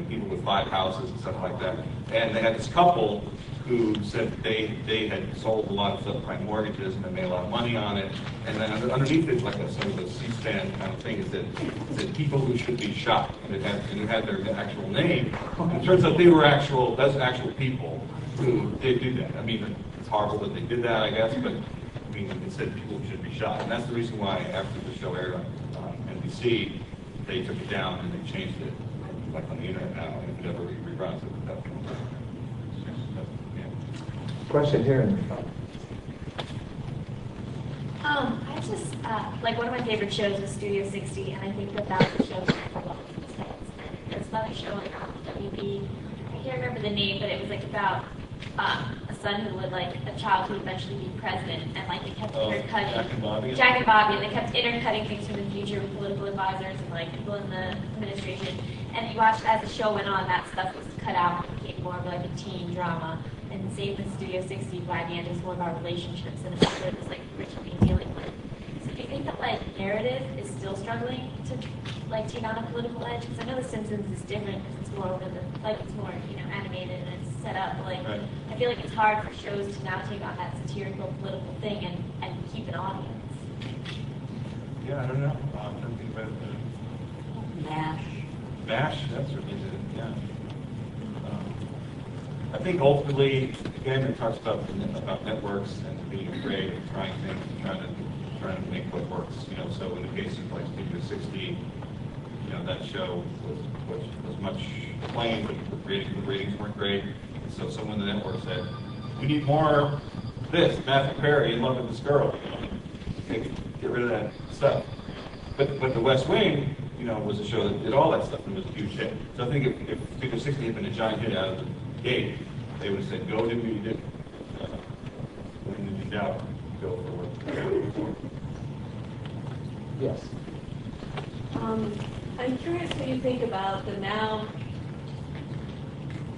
people with 5 houses and stuff like that. And they had this couple who said that they had sold a lot of subprime mortgages and they made a lot of money on it. And then underneath it, like some of the C-SPAN kind of thing, is that people who should be shot, and it had their actual name. And it turns out that's actual people who did do that. I mean, it's horrible that they did that, I guess, but I mean, it said people should be shot. And that's the reason why after the show aired on NBC, they took it down and they changed it, like on the internet now, and it never reruns it. Question here in the front. I just, like one of my favorite shows is Studio 60, and I think that that's a show for a lot of these things. There's another show on WB, I can't remember the name, but it was like about a son who would like a child who would eventually be president, and like they kept intercutting Jack and Bobby, and they kept intercutting things from the future with political advisors and like people in the administration. And you watched as the show went on, that stuff was cut out and became more of like a teen drama. And same with Studio 60, by the end, it was more about relationships and about what it was like originally dealing with. So do you think that like narrative is still struggling to like take on a political edge? Because I know The Simpsons is different because it's more over the, like it's more, you know, animated and it's set up. But, like, right. I feel like it's hard for shows to now take on that satirical political thing and keep an audience. Yeah, I don't know. I'm trying to think about MASH. MASH, that's really good, yeah. I think ultimately, again, it talks about networks and being afraid of trying things and trying to make what works. You know, so in the case of like Studio 60, you know, that show was much acclaimed, but the ratings weren't great. And so someone in the network said, "We need more of this, Matthew Perry in Love with This Girl. You know, get rid of that stuff." But the West Wing, you know, was a show that did all that stuff and was a huge hit. So I think if Studio 60 had been a giant hit out of the gate, they would have said, go do what you did. When in doubt, go for it. Yes. I'm curious what you think about the now.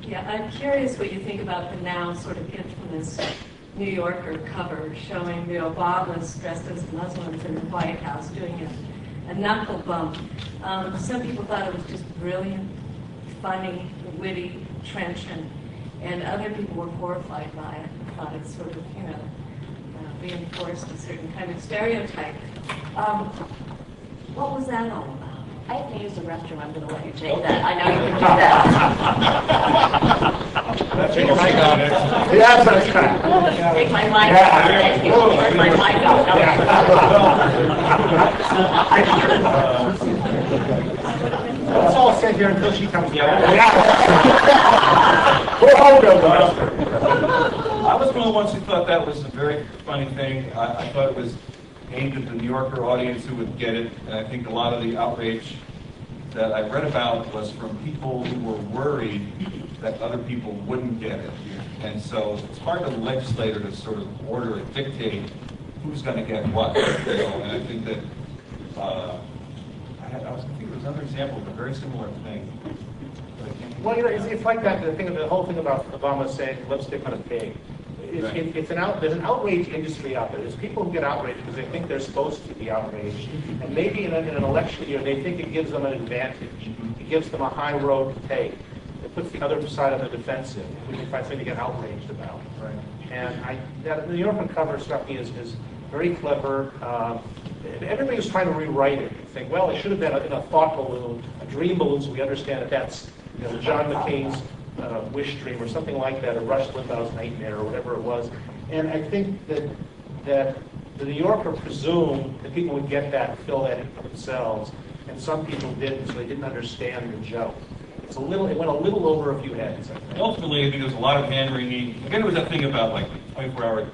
Yeah, I'm curious what you think about the now sort of infamous New Yorker cover showing the Obamas dressed as Muslims in the White House doing a knuckle bump. Some people thought it was just brilliant, funny, witty, trenchant, and other people were horrified by it. Thought it sort of, you know, reinforced a certain kind of stereotype. What was that all about? I have to use the restroom. I'm going to let you take that. I know you can do that. Take your mic off. Yes, that's right. Take my mic off. Thank you. Turn my mic off. Let's all sit here until she comes back. We'll hold them. I was one of the ones who thought that was a very funny thing. I thought it was aimed at the New Yorker audience who would get it, and I think a lot of the outrage that I read about was from people who were worried that other people wouldn't get it. And so it's hard for the legislator to sort of order and dictate who's going to get what. And I think that I was thinking there was another example of a very similar thing. Well, it's like that. The whole thing about Obama saying lipstick on a pig. There's an outrage industry out there. There's people who get outraged because they think they're supposed to be outraged, and maybe in an election year they think it gives them an advantage. It gives them a high road to take. It puts the other side on the defensive, which you find something to get outraged about. Right. And the New Yorker cover struck me as very clever. Everybody was trying to rewrite it. You think, well, it should have been in a thought balloon, a dream balloon, so we understand that that's John McCain's wish dream or something like that, or Rush Limbaugh's nightmare or whatever it was. And I think that the New Yorker presumed that people would get that and fill that in for themselves, and some people didn't, so they didn't understand the joke. It went a little over a few heads, I think. Ultimately, I think there was a lot of hand-wringing. Again, it was that thing about like the 24-hour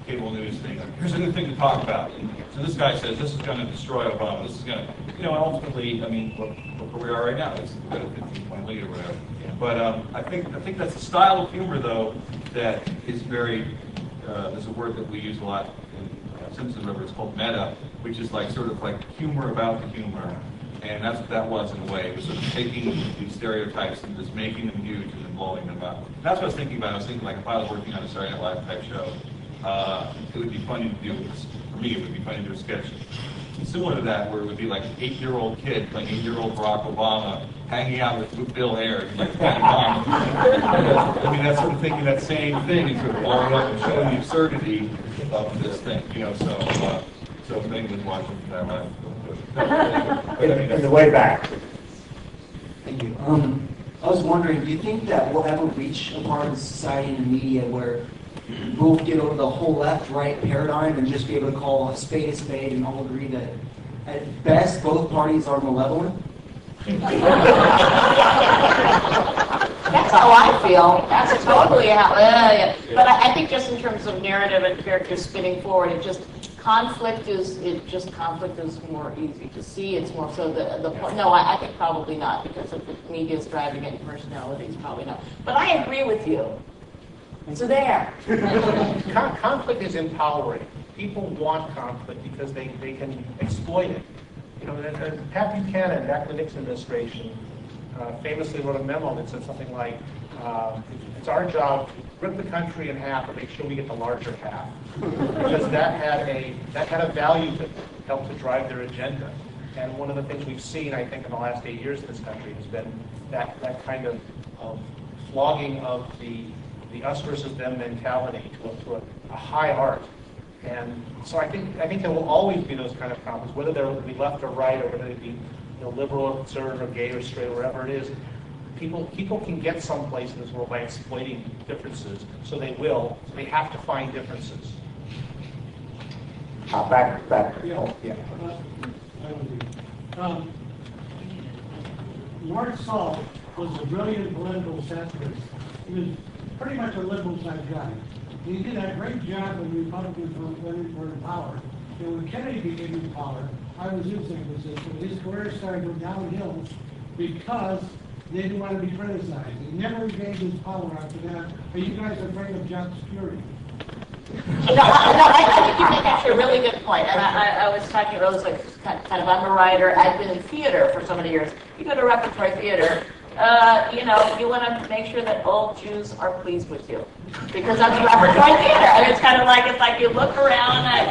cable news thing. Like, here's a new thing to talk about. So this guy says this is going to destroy Obama. This is going to, ultimately, I mean, look where we are right now. It's got a 15-point lead or whatever. But I think that's a style of humor, though, that is very. There's a word that we use a lot in Simpsons, whatever. It's called meta, which is like sort of like humor about the humor. And that's what that was in a way. It was sort of taking these stereotypes and just making them huge and then blowing them up. That's what I was thinking about. I was thinking like if I was working on a Saturday Night Live type show, it would be funny to do. For me, it would be funny to do a sketch similar to that, where it would be like an 8-year-old kid playing 8-year-old Barack Obama, hanging out with Bill Ayers, like I mean, that's sort of thinking that same thing and sort of blowing up and showing the absurdity of this thing, So if anyone was watching that live. In the way back. Thank you. I was wondering, do you think that we'll ever reach a part of society and the media where we'll get over the whole left-right paradigm and just be able to call a spade and all agree that at best both parties are malevolent? That's how I feel. That's totally how. But I think just in terms of narrative and characters spinning forward, conflict is more easy to see. It's more so I think probably not, because if the media is driving it, personalities probably not. But I agree with you. So there. Conflict is empowering. People want conflict because they can exploit it. Pat Buchanan, back in the Nixon administration, famously wrote a memo that said something like, it's our job to rip the country in half and make sure we get the larger half. Because that had a value to help to drive their agenda. And one of the things we've seen, I think, in the last 8 years in this country has been that kind of flogging of the us versus them mentality to a high art. And so I think there will always be those kind of conflicts, whether they'll be left or right, or whether they be liberal or conservative or gay or straight or whatever it is. People can get someplace in this world by exploiting differences, so they will. So they have to find differences. Back. Lord Salt was a brilliant political satirist. He was pretty much a liberal-type guy. He did a great job when Republicans were in power. And when Kennedy became in power, I was in the same position. His career started to go downhill because they didn't want to be criticized. He never regained his power after that. Are you guys afraid of job security? I think you make actually a really good point. And I was talking earlier, like kind of I'm a writer. I've been in theater for so many years. You go to repertory theater, you want to make sure that old Jews are pleased with you, because that's repertory theater. And it's kind of like you look around, and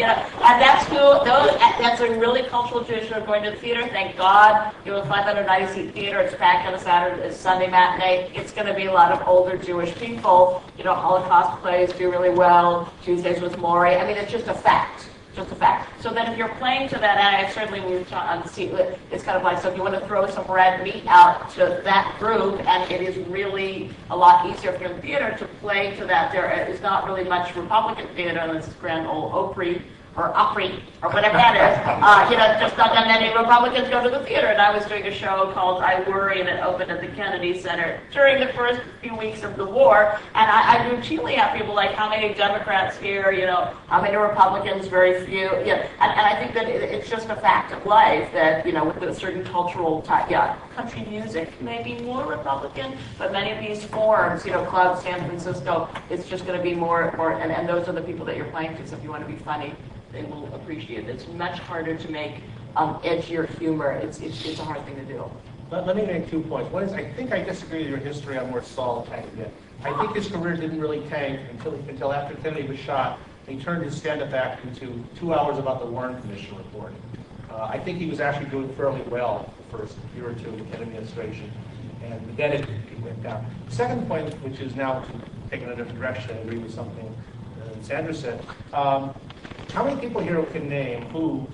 that's a really cultural Jewish who are going to the theater. Thank God, a 590-seat theater. It's packed on a Sunday matinee. It's going to be a lot of older Jewish people. Holocaust plays do really well. Tuesdays with Maury. I mean, it's just a fact. Just a fact. So then if you're playing to that, and I certainly moved on the seat, it's kind of like, so if you want to throw some red meat out to that group, and it is really a lot easier if you're in theater to play to that. There is not really much Republican theater in this Grand Ole Opry or Opry, or whatever that is. Just not that many Republicans go to the theater. And I was doing a show called I Worry, and it opened at the Kennedy Center during the first few weeks of the war. And I routinely have people like, how many Democrats here, how many Republicans, very few. And I think that it's just a fact of life that, with a certain cultural type, country music may be more Republican, but many of these forms, clubs, San Francisco, it's just going to be more, and those are the people that you're playing to. So if you want to be funny, they will appreciate it. It's much harder to make edgier humor. It's a hard thing to do. Let me make 2 points. One is, I think I disagree with your history on where Saul tanked it. I think his career didn't really tank until after Kennedy was shot. He turned his stand-up act into 2 hours about the Warren Commission report. I think he was actually doing fairly well the first year or two of the Kennedy administration, and then it went down. The second point, which is now taken in a different direction, I agree with something Sandra said. How many people here can name who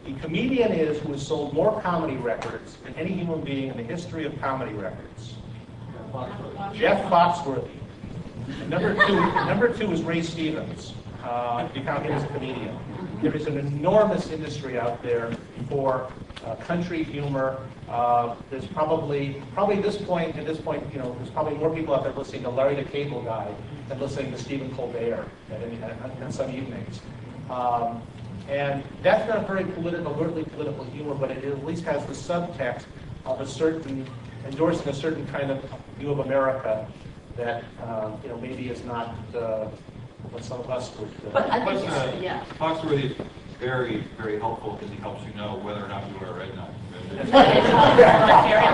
the comedian is who has sold more comedy records than any human being in the history of comedy records? Jeff Foxworthy. Number two is Ray Stevens. If you count him as a comedian. There is an enormous industry out there for country humor. There's probably at this point, there's probably more people out there listening to Larry the Cable Guy than listening to Stephen Colbert on some evenings. And that's not very overtly political humor, but it at least has the subtext of endorsing a certain kind of view of America that maybe is not what some of us would. But I think Foxworthy is very, very helpful because he helps you know whether or not you are a redneck. But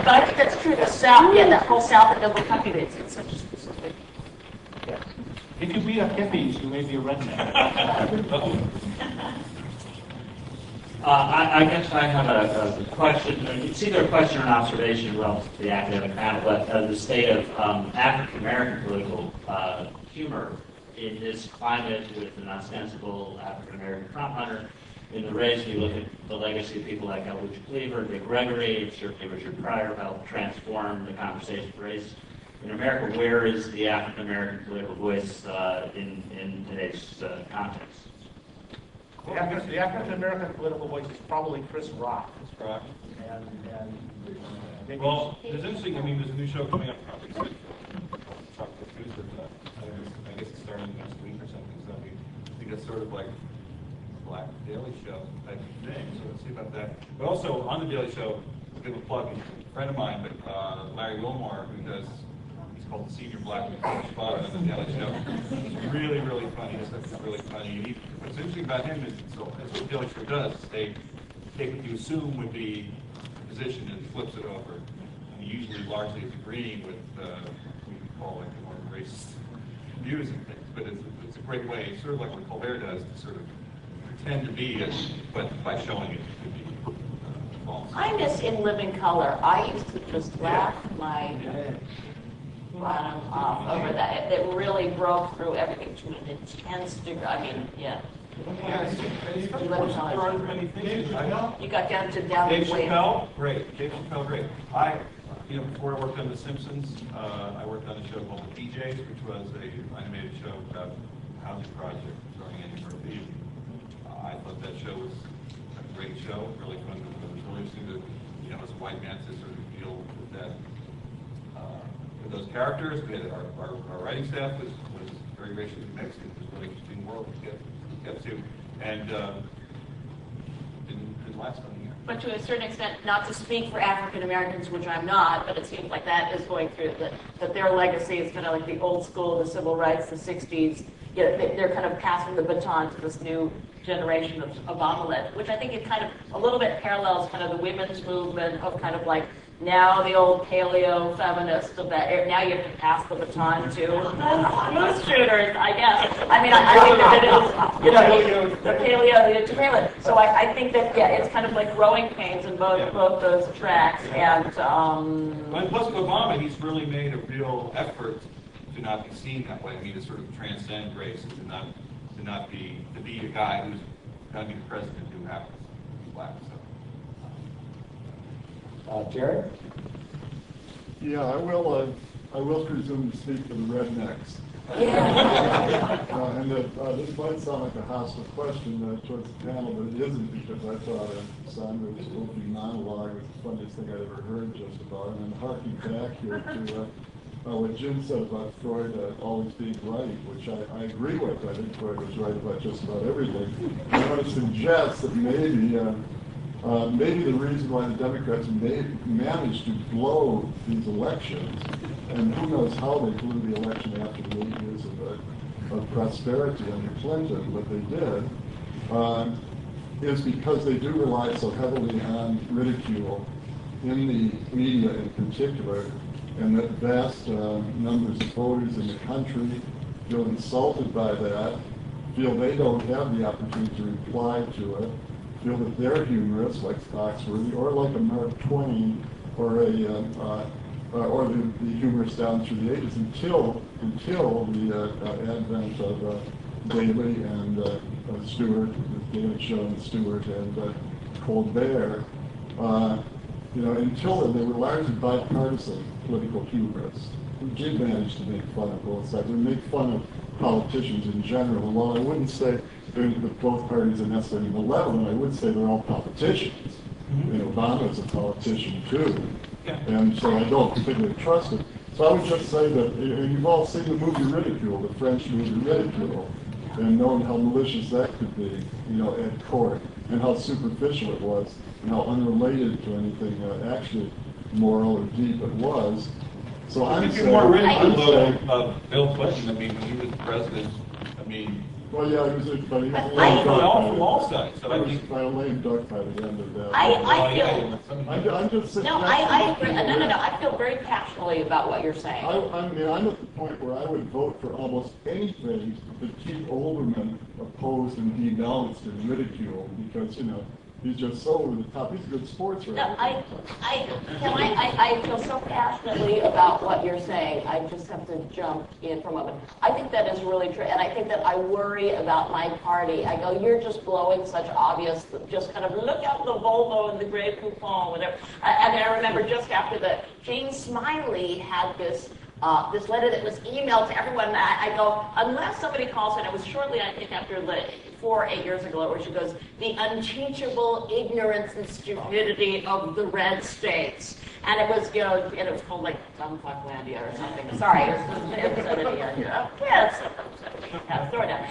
I think that's true. The South, that whole South of the country, it's such a specific. Yeah. If you beat up hippies, you may be a redneck. I guess I have a question. It's either a question or an observation relative to the academic panel, but the state of African American political humor in this climate with an ostensible African American front runner in the race. You look at the legacy of people like Eldridge Cleaver, Dick Gregory, certainly Richard Pryor helped transform the conversation of race in America. Where is the African American political voice in today's context? The African American political voice is probably Chris Rock. And maybe Well, there's interesting. There's a new show coming up. I guess it's starting next week or something. So I think it's sort of like a Black Daily Show type of thing. So let's see about that. But also on the Daily Show, I'll give a plug. A friend of mine, but Larry Wilmore, who does. He's called the Senior Black Spot on the Daily Show. He's really, really funny. His stuff is really funny. What's interesting about him is, that's what the Daily Show does. They take what you assume would be a position and flips it over. And he usually largely is agreeing with what you call like the more racist views and things. But it's a great way, sort of like what Colbert does, to sort of pretend to be it, but by showing it to be false. I miss In Living Color. I used to just laugh my bottom off over that. It really broke through everything to an intense degree. You got down to Dave Chappelle, great. Dave Chappelle, great. Before I worked on The Simpsons, I worked on a show called The PJs, which was an animated show about a housing project starring Andy Murphy. I thought that show was a great show, really fun. It was really interesting to, as a white man, to sort of deal with that. With those characters, we had our writing staff was very racially mixed. It was a really interesting world to get to, and didn't last on the year. But to a certain extent, not to speak for African Americans, which I'm not, but it seems like that is going through that their legacy is kind of like the old school, the civil rights, the '60s. They're kind of passing the baton to this new generation of Obama-led, which I think it kind of a little bit parallels kind of the women's movement of kind of like now the old paleo feminists of that era. Now you have to pass the baton to moose shooters, I guess. I think that it is, the paleo, the paleo. So I think that, it's kind of like growing pains in both those tracks. And plus with Obama, he's really made a real effort to not be seen that way. To sort of transcend race and to be a guy who's going to be the president who happens to be black. Jared? Yeah, I will presume to speak for the rednecks. This might sound like a hostile question towards the panel, but it isn't, because I thought Sandra's opening monologue was the funniest thing I'd ever heard just about. And I'm harking back here to what Jim said about Freud always being right, which I agree with. I think Freud was right about just about everything. I want to suggest that maybe the reason why the Democrats managed to blow these elections, and who knows how they blew the election after the 8 years of prosperity under Clinton, but they did, is because they do rely so heavily on ridicule in the media in particular, and that vast numbers of voters in the country feel insulted by that, feel they don't have the opportunity to reply to it, feel that they're humorous, like Foxworthy, or like a Mark Twain, or the humorists down through the ages, until the advent of Daly and Stewart, the Daily Show and Stewart and Colbert. Until then, they were largely bipartisan political humorists who did manage to make fun of both sides, and make fun of politicians in general. And while I wouldn't say that both parties are necessarily malevolent, I would say they're all politicians. Obama's a politician too, and so I don't particularly trust it. So I would just say that you've all seen the movie Ridicule, the French movie Ridicule, and known how malicious that could be, at court, and how superficial it was, and how unrelated to anything actually moral or deep it was. So I'm saying, more ridicule of Bill Clinton. When he was president, well, yeah, he was a lame duck from all sides. So by a lame duck by the end of that. I I'm just No, I agree. No. I feel very passionately about what you're saying. I'm at the point where I would vote for almost anything that Keith Olbermann opposed and denounced and ridiculed, because, he's just so over the top. He's a good sports writer. No, I feel so passionately about what you're saying. I just have to jump in for a moment. I think that is really true, and I think that I worry about my party. I go, you're just blowing such obvious, just kind of look out the Volvo and the Grey Poupon, whatever. I remember just after the Jane Smiley had this letter that was emailed to everyone, and I go, unless somebody calls it, it was shortly, I think, after 4 or 8 years ago, where she goes, the unteachable ignorance and stupidity of the red states. And it was, and it was called like Dumbfucklandia or something. Sorry, it was obscenity. Yes, throw it down.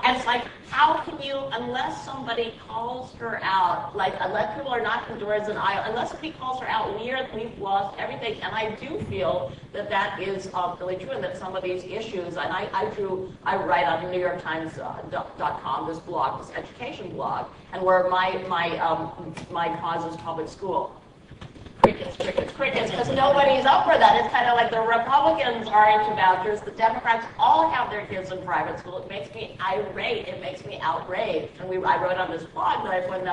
And it's like, how can you, unless somebody calls her out, like, unless people are knocking doors in Iowa, unless somebody calls her out, we've lost everything. And I do feel that is really true, and that some of these issues, and I write on NewYorkTimes.com, this blog, this education blog, and where my cause is public school. Crickets, because nobody's up for that. It's kind of like the Republicans are into vouchers. The Democrats all have their kids in private school. It makes me irate. It makes me outraged. And I wrote on this blog that I'm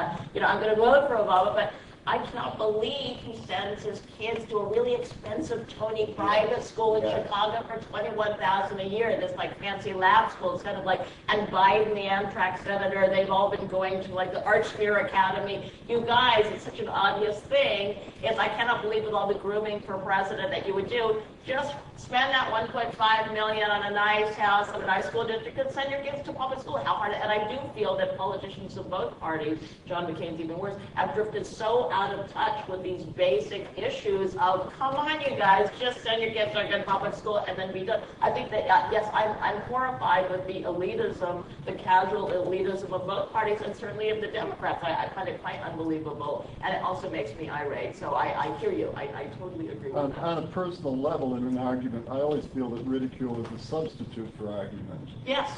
going to vote for Obama, but I cannot believe he sends his kids to a really expensive Tony private school in Chicago for $21,000 a year. This like fancy lab school. It's kind of like, and Biden, the Amtrak senator, they've all been going to like the Archsphere Academy. You guys, it's such an obvious thing. I cannot believe with all the grooming for president that you would do. Just spend that $1.5 million on a nice house and a nice school district and send your kids to public school. How hard? And I do feel that politicians of both parties, John McCain's even worse, have drifted so out of touch with these basic issues of, come on, you guys, just send your kids to a good public school and then be done. I think that, yes, I'm horrified with the elitism, the casual elitism of both parties, and certainly of the Democrats. I find it quite unbelievable, and it also makes me irate. So I hear you. I totally agree with that. On a personal level, in an argument, I always feel that ridicule is a substitute for argument. Yes.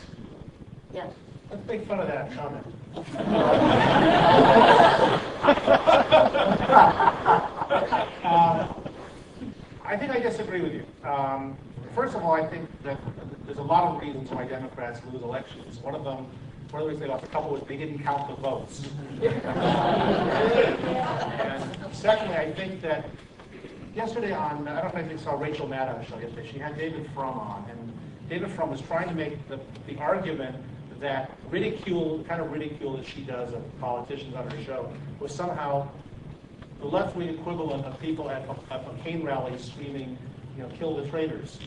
Yes. Let's make fun of that comment. I think I disagree with you. First of all, I think that there's a lot of reasons why Democrats lose elections. One of them, one of the reasons they lost a couple was they didn't count the votes. And secondly, I think that yesterday on, I don't know if you saw Rachel Maddow's show yesterday, she had David Frum on, and David Frum was trying to make the argument that ridicule, the kind of ridicule that she does of politicians on her show, was somehow the left-wing equivalent of people at McCain rallies screaming, kill the traitors.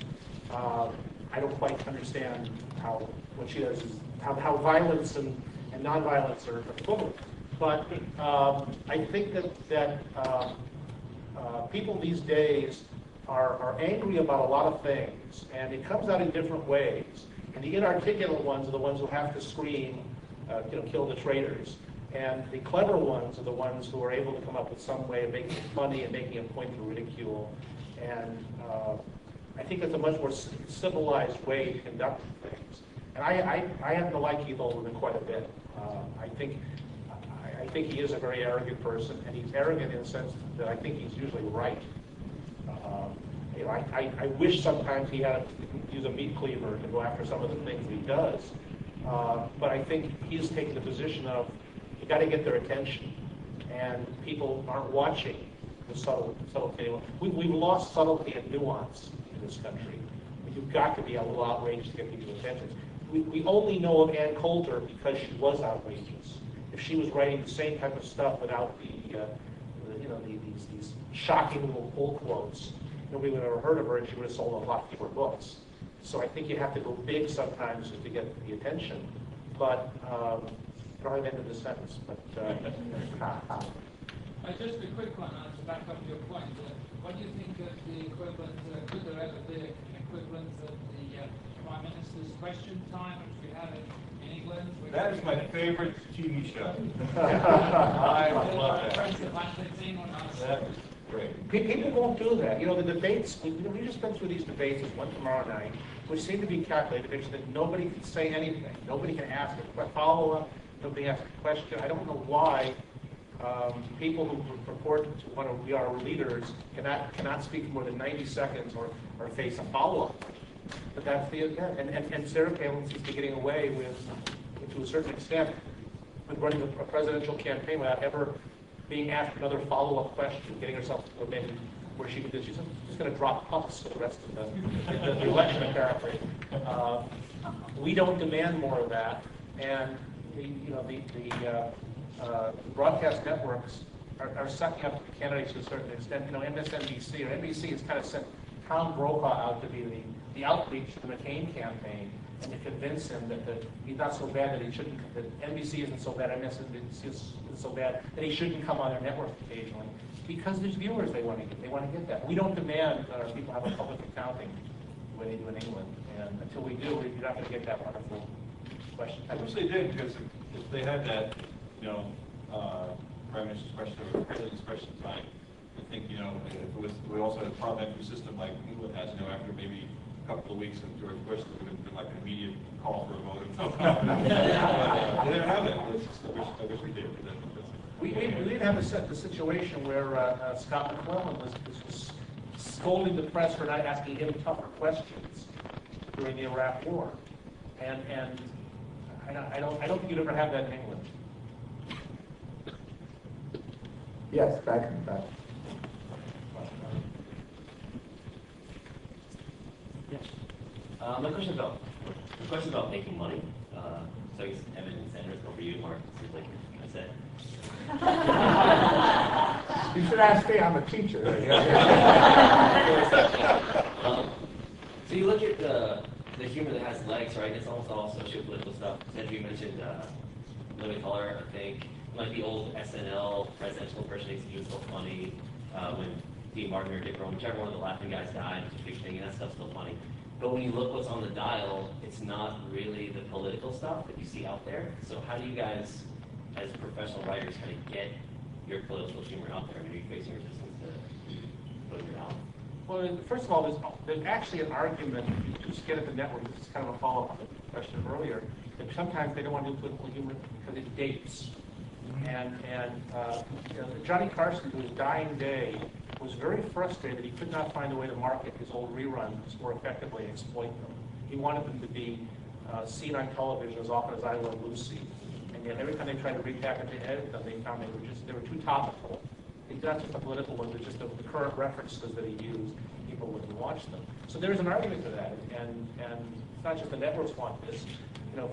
I don't quite understand how what she does is how violence and nonviolence are equivalent. But I think that people these days are angry about a lot of things, and it comes out in different ways. And the inarticulate ones are the ones who have to scream, kill the traitors. And the clever ones are the ones who are able to come up with some way of making it funny and making a point through ridicule. And I think that's a much more civilized way to conduct things. And I happen to like Keith Olbermann quite a bit. I think he is a very arrogant person, and he's arrogant in the sense that I think he's usually right. I wish sometimes he had to use a meat cleaver to go after some of the things he does. But I think he's taken the position of, you got to get their attention, and people aren't watching the subtlety. We've lost subtlety and nuance in this country. You've got to be a little outraged to get people's attention. We only know of Ann Coulter because she was outrageous. If she was writing the same type of stuff without these shocking little pull quotes, nobody would have ever heard of her, and she would have sold a lot fewer books. So I think you have to go big sometimes to get the attention. But probably the end of the sentence. But just a quick one to back up your point. What do you think of the equivalent? Could there ever be an equivalent of the Prime Minister's Question Time, which we have in England? That is my favorite TV show. I love that. That is great. People won't do that. The debates, we just been through these debates, there's one tomorrow night, which seem to be calculated so that nobody can say anything. Nobody can ask a follow-up, nobody asks a question. I don't know why people who purport to want to be our leaders cannot speak for more than 90 seconds or face a follow-up. But that's the event. And Sarah Palin seems to be getting away with, to a certain extent, with running a presidential campaign without ever being asked another follow-up question, getting herself to a minute where she's just going to drop puffs for the rest of the election, apparently. We don't demand more of that, and the broadcast networks are sucking up the candidates to a certain extent. MSNBC or NBC has kind of sent Tom Brokaw out to be the outreach to the McCain campaign, and to convince him that he's not so bad, that NBC isn't so bad, MSNBC isn't so bad, that he shouldn't come on their network occasionally. Because there's viewers they want to get. They want to get that. We don't demand that our people have a public accounting the way they do in England. And until we do, you're not going to get that wonderful question. I wish they did, because if they had that, Prime Minister's Question or President's Question Time, I think, if it was, we also had a parliamentary system like England has, after maybe a couple of weeks of George Bush, there would have been like an immediate call for a vote. They didn't have that. I wish we did. We didn't have the situation where Scott McClellan was scolding the press for not asking him tougher questions during the Iraq War, and I don't think you'd ever have that in England. Yes, back in back. Yes. My question about making money. So I guess Evan and Sandra, it's over you, Mark. Seems like I said. You should ask me. I'm a teacher. So you look at the humor that has legs, right? It's almost all socio-political stuff. Sandra, you mentioned Living Color, I think. Like the old SNL presidential impersonations, he was so funny when Dean Martin or Dick Rome, whichever one of the laughing guys died, it's a big thing, and that stuff's still funny. But when you look what's on the dial, it's not really the political stuff that you see out there. So how do you guys, as professional writers, kind of get your political humor out there? I mean, are you facing resistance to putting it out? Well, first of all, there's actually an argument, if you just get at the network, this is kind of a follow-up on the question earlier, that sometimes they don't want to do political humor because it dates. And Johnny Carson, to his dying day, was very frustrated that he could not find a way to market his old reruns more effectively and exploit them. He wanted them to be seen on television as often as I Love Lucy. And yet every time they tried to repackage and edit them, they found they were too topical. It's not just the political ones, but just the current references that he used. People wouldn't watch them. So there's an argument to that. And it's not just the networks want this.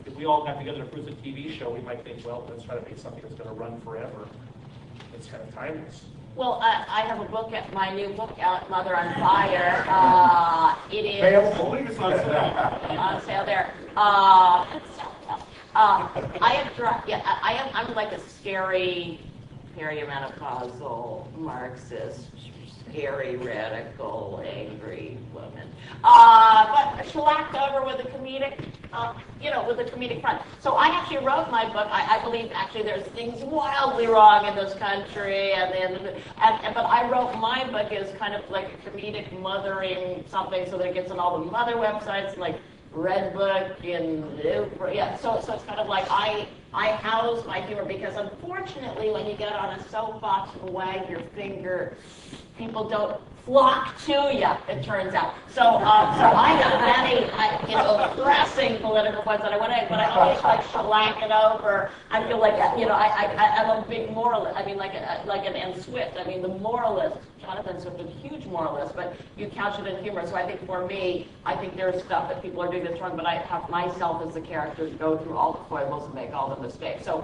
If we all got together to produce a TV show, we might think, well, let's try to make something that's going to run forever. It's kind of timeless. Well, I have a book, my new book out, Mother on Fire. It is Believe it's on sale. on sale there. I'm like a scary, perimenopausal, Marxist, scary, radical, angry woman. But shellacked over with a comedic, with a comedic front. So I actually wrote my book. I believe actually there's things wildly wrong in this country, but I wrote my book as kind of like a comedic mothering something, so that it gets on all the mother websites like Redbook and so it's kind of like I house my humor because unfortunately when you get on a soapbox and wag your finger, people don't flock to you, it turns out. So I have many pressing political points that I want to make, but I always like shellac it over. I feel like I'm a big moralist. I mean, like an Anne Swift. I mean, the moralist. Jonathan Swift is a huge moralist, but you couch it in humor. So I think for me, I think there's stuff that people are doing that's wrong, but I have myself as the character to go through all the foibles and make all the mistakes. So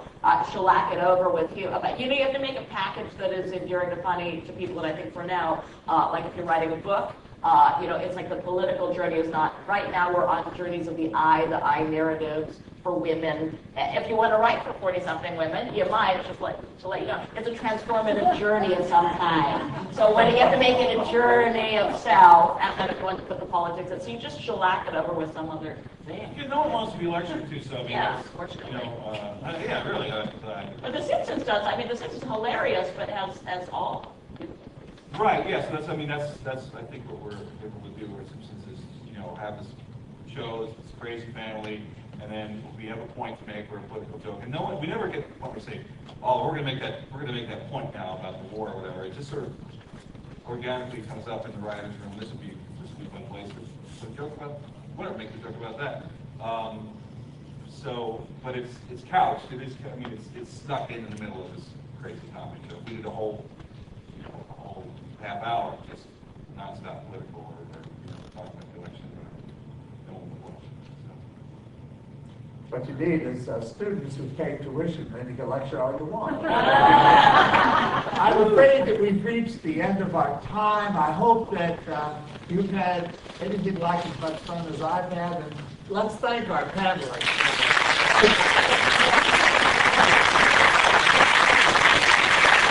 shellac it over with humor. But you have to make a package that is enduring and funny to people. And I think for now, like if you're writing a book, it's like the political journey is not, right now we're on journeys of the I narratives for women. If you want to write for 40-something women, you might, just to let you know, it's a transformative journey of some kind. So when you have to make it a journey of self, and then if you want to put the politics in, so you just shellac it over with some other thing. No one wants to be lectured to, so I mean, Yeah, that's, unfortunately. yeah, really. But The Simpsons does. I mean, The Simpsons is hilarious, but has all. Right. Yes. That's. I think what we're able to do with Simpsons is, have this show, this crazy family, and then we have a point to make or a political joke, and we never get the point to say, oh, we're going to make that point now about the war or whatever. It just sort of organically comes up in the writers' room. This would be one place to joke about whatever, make a joke about that. But it's couched. It's stuck in the middle of this crazy comedy show. We did a whole half hour just nonstop political or talking about the election. No one would watch it. What you need is students who pay tuition, then you can lecture all you want. I'm afraid that we've reached the end of our time. I hope that you've had anything like as much fun as I've had, and let's thank our panelists.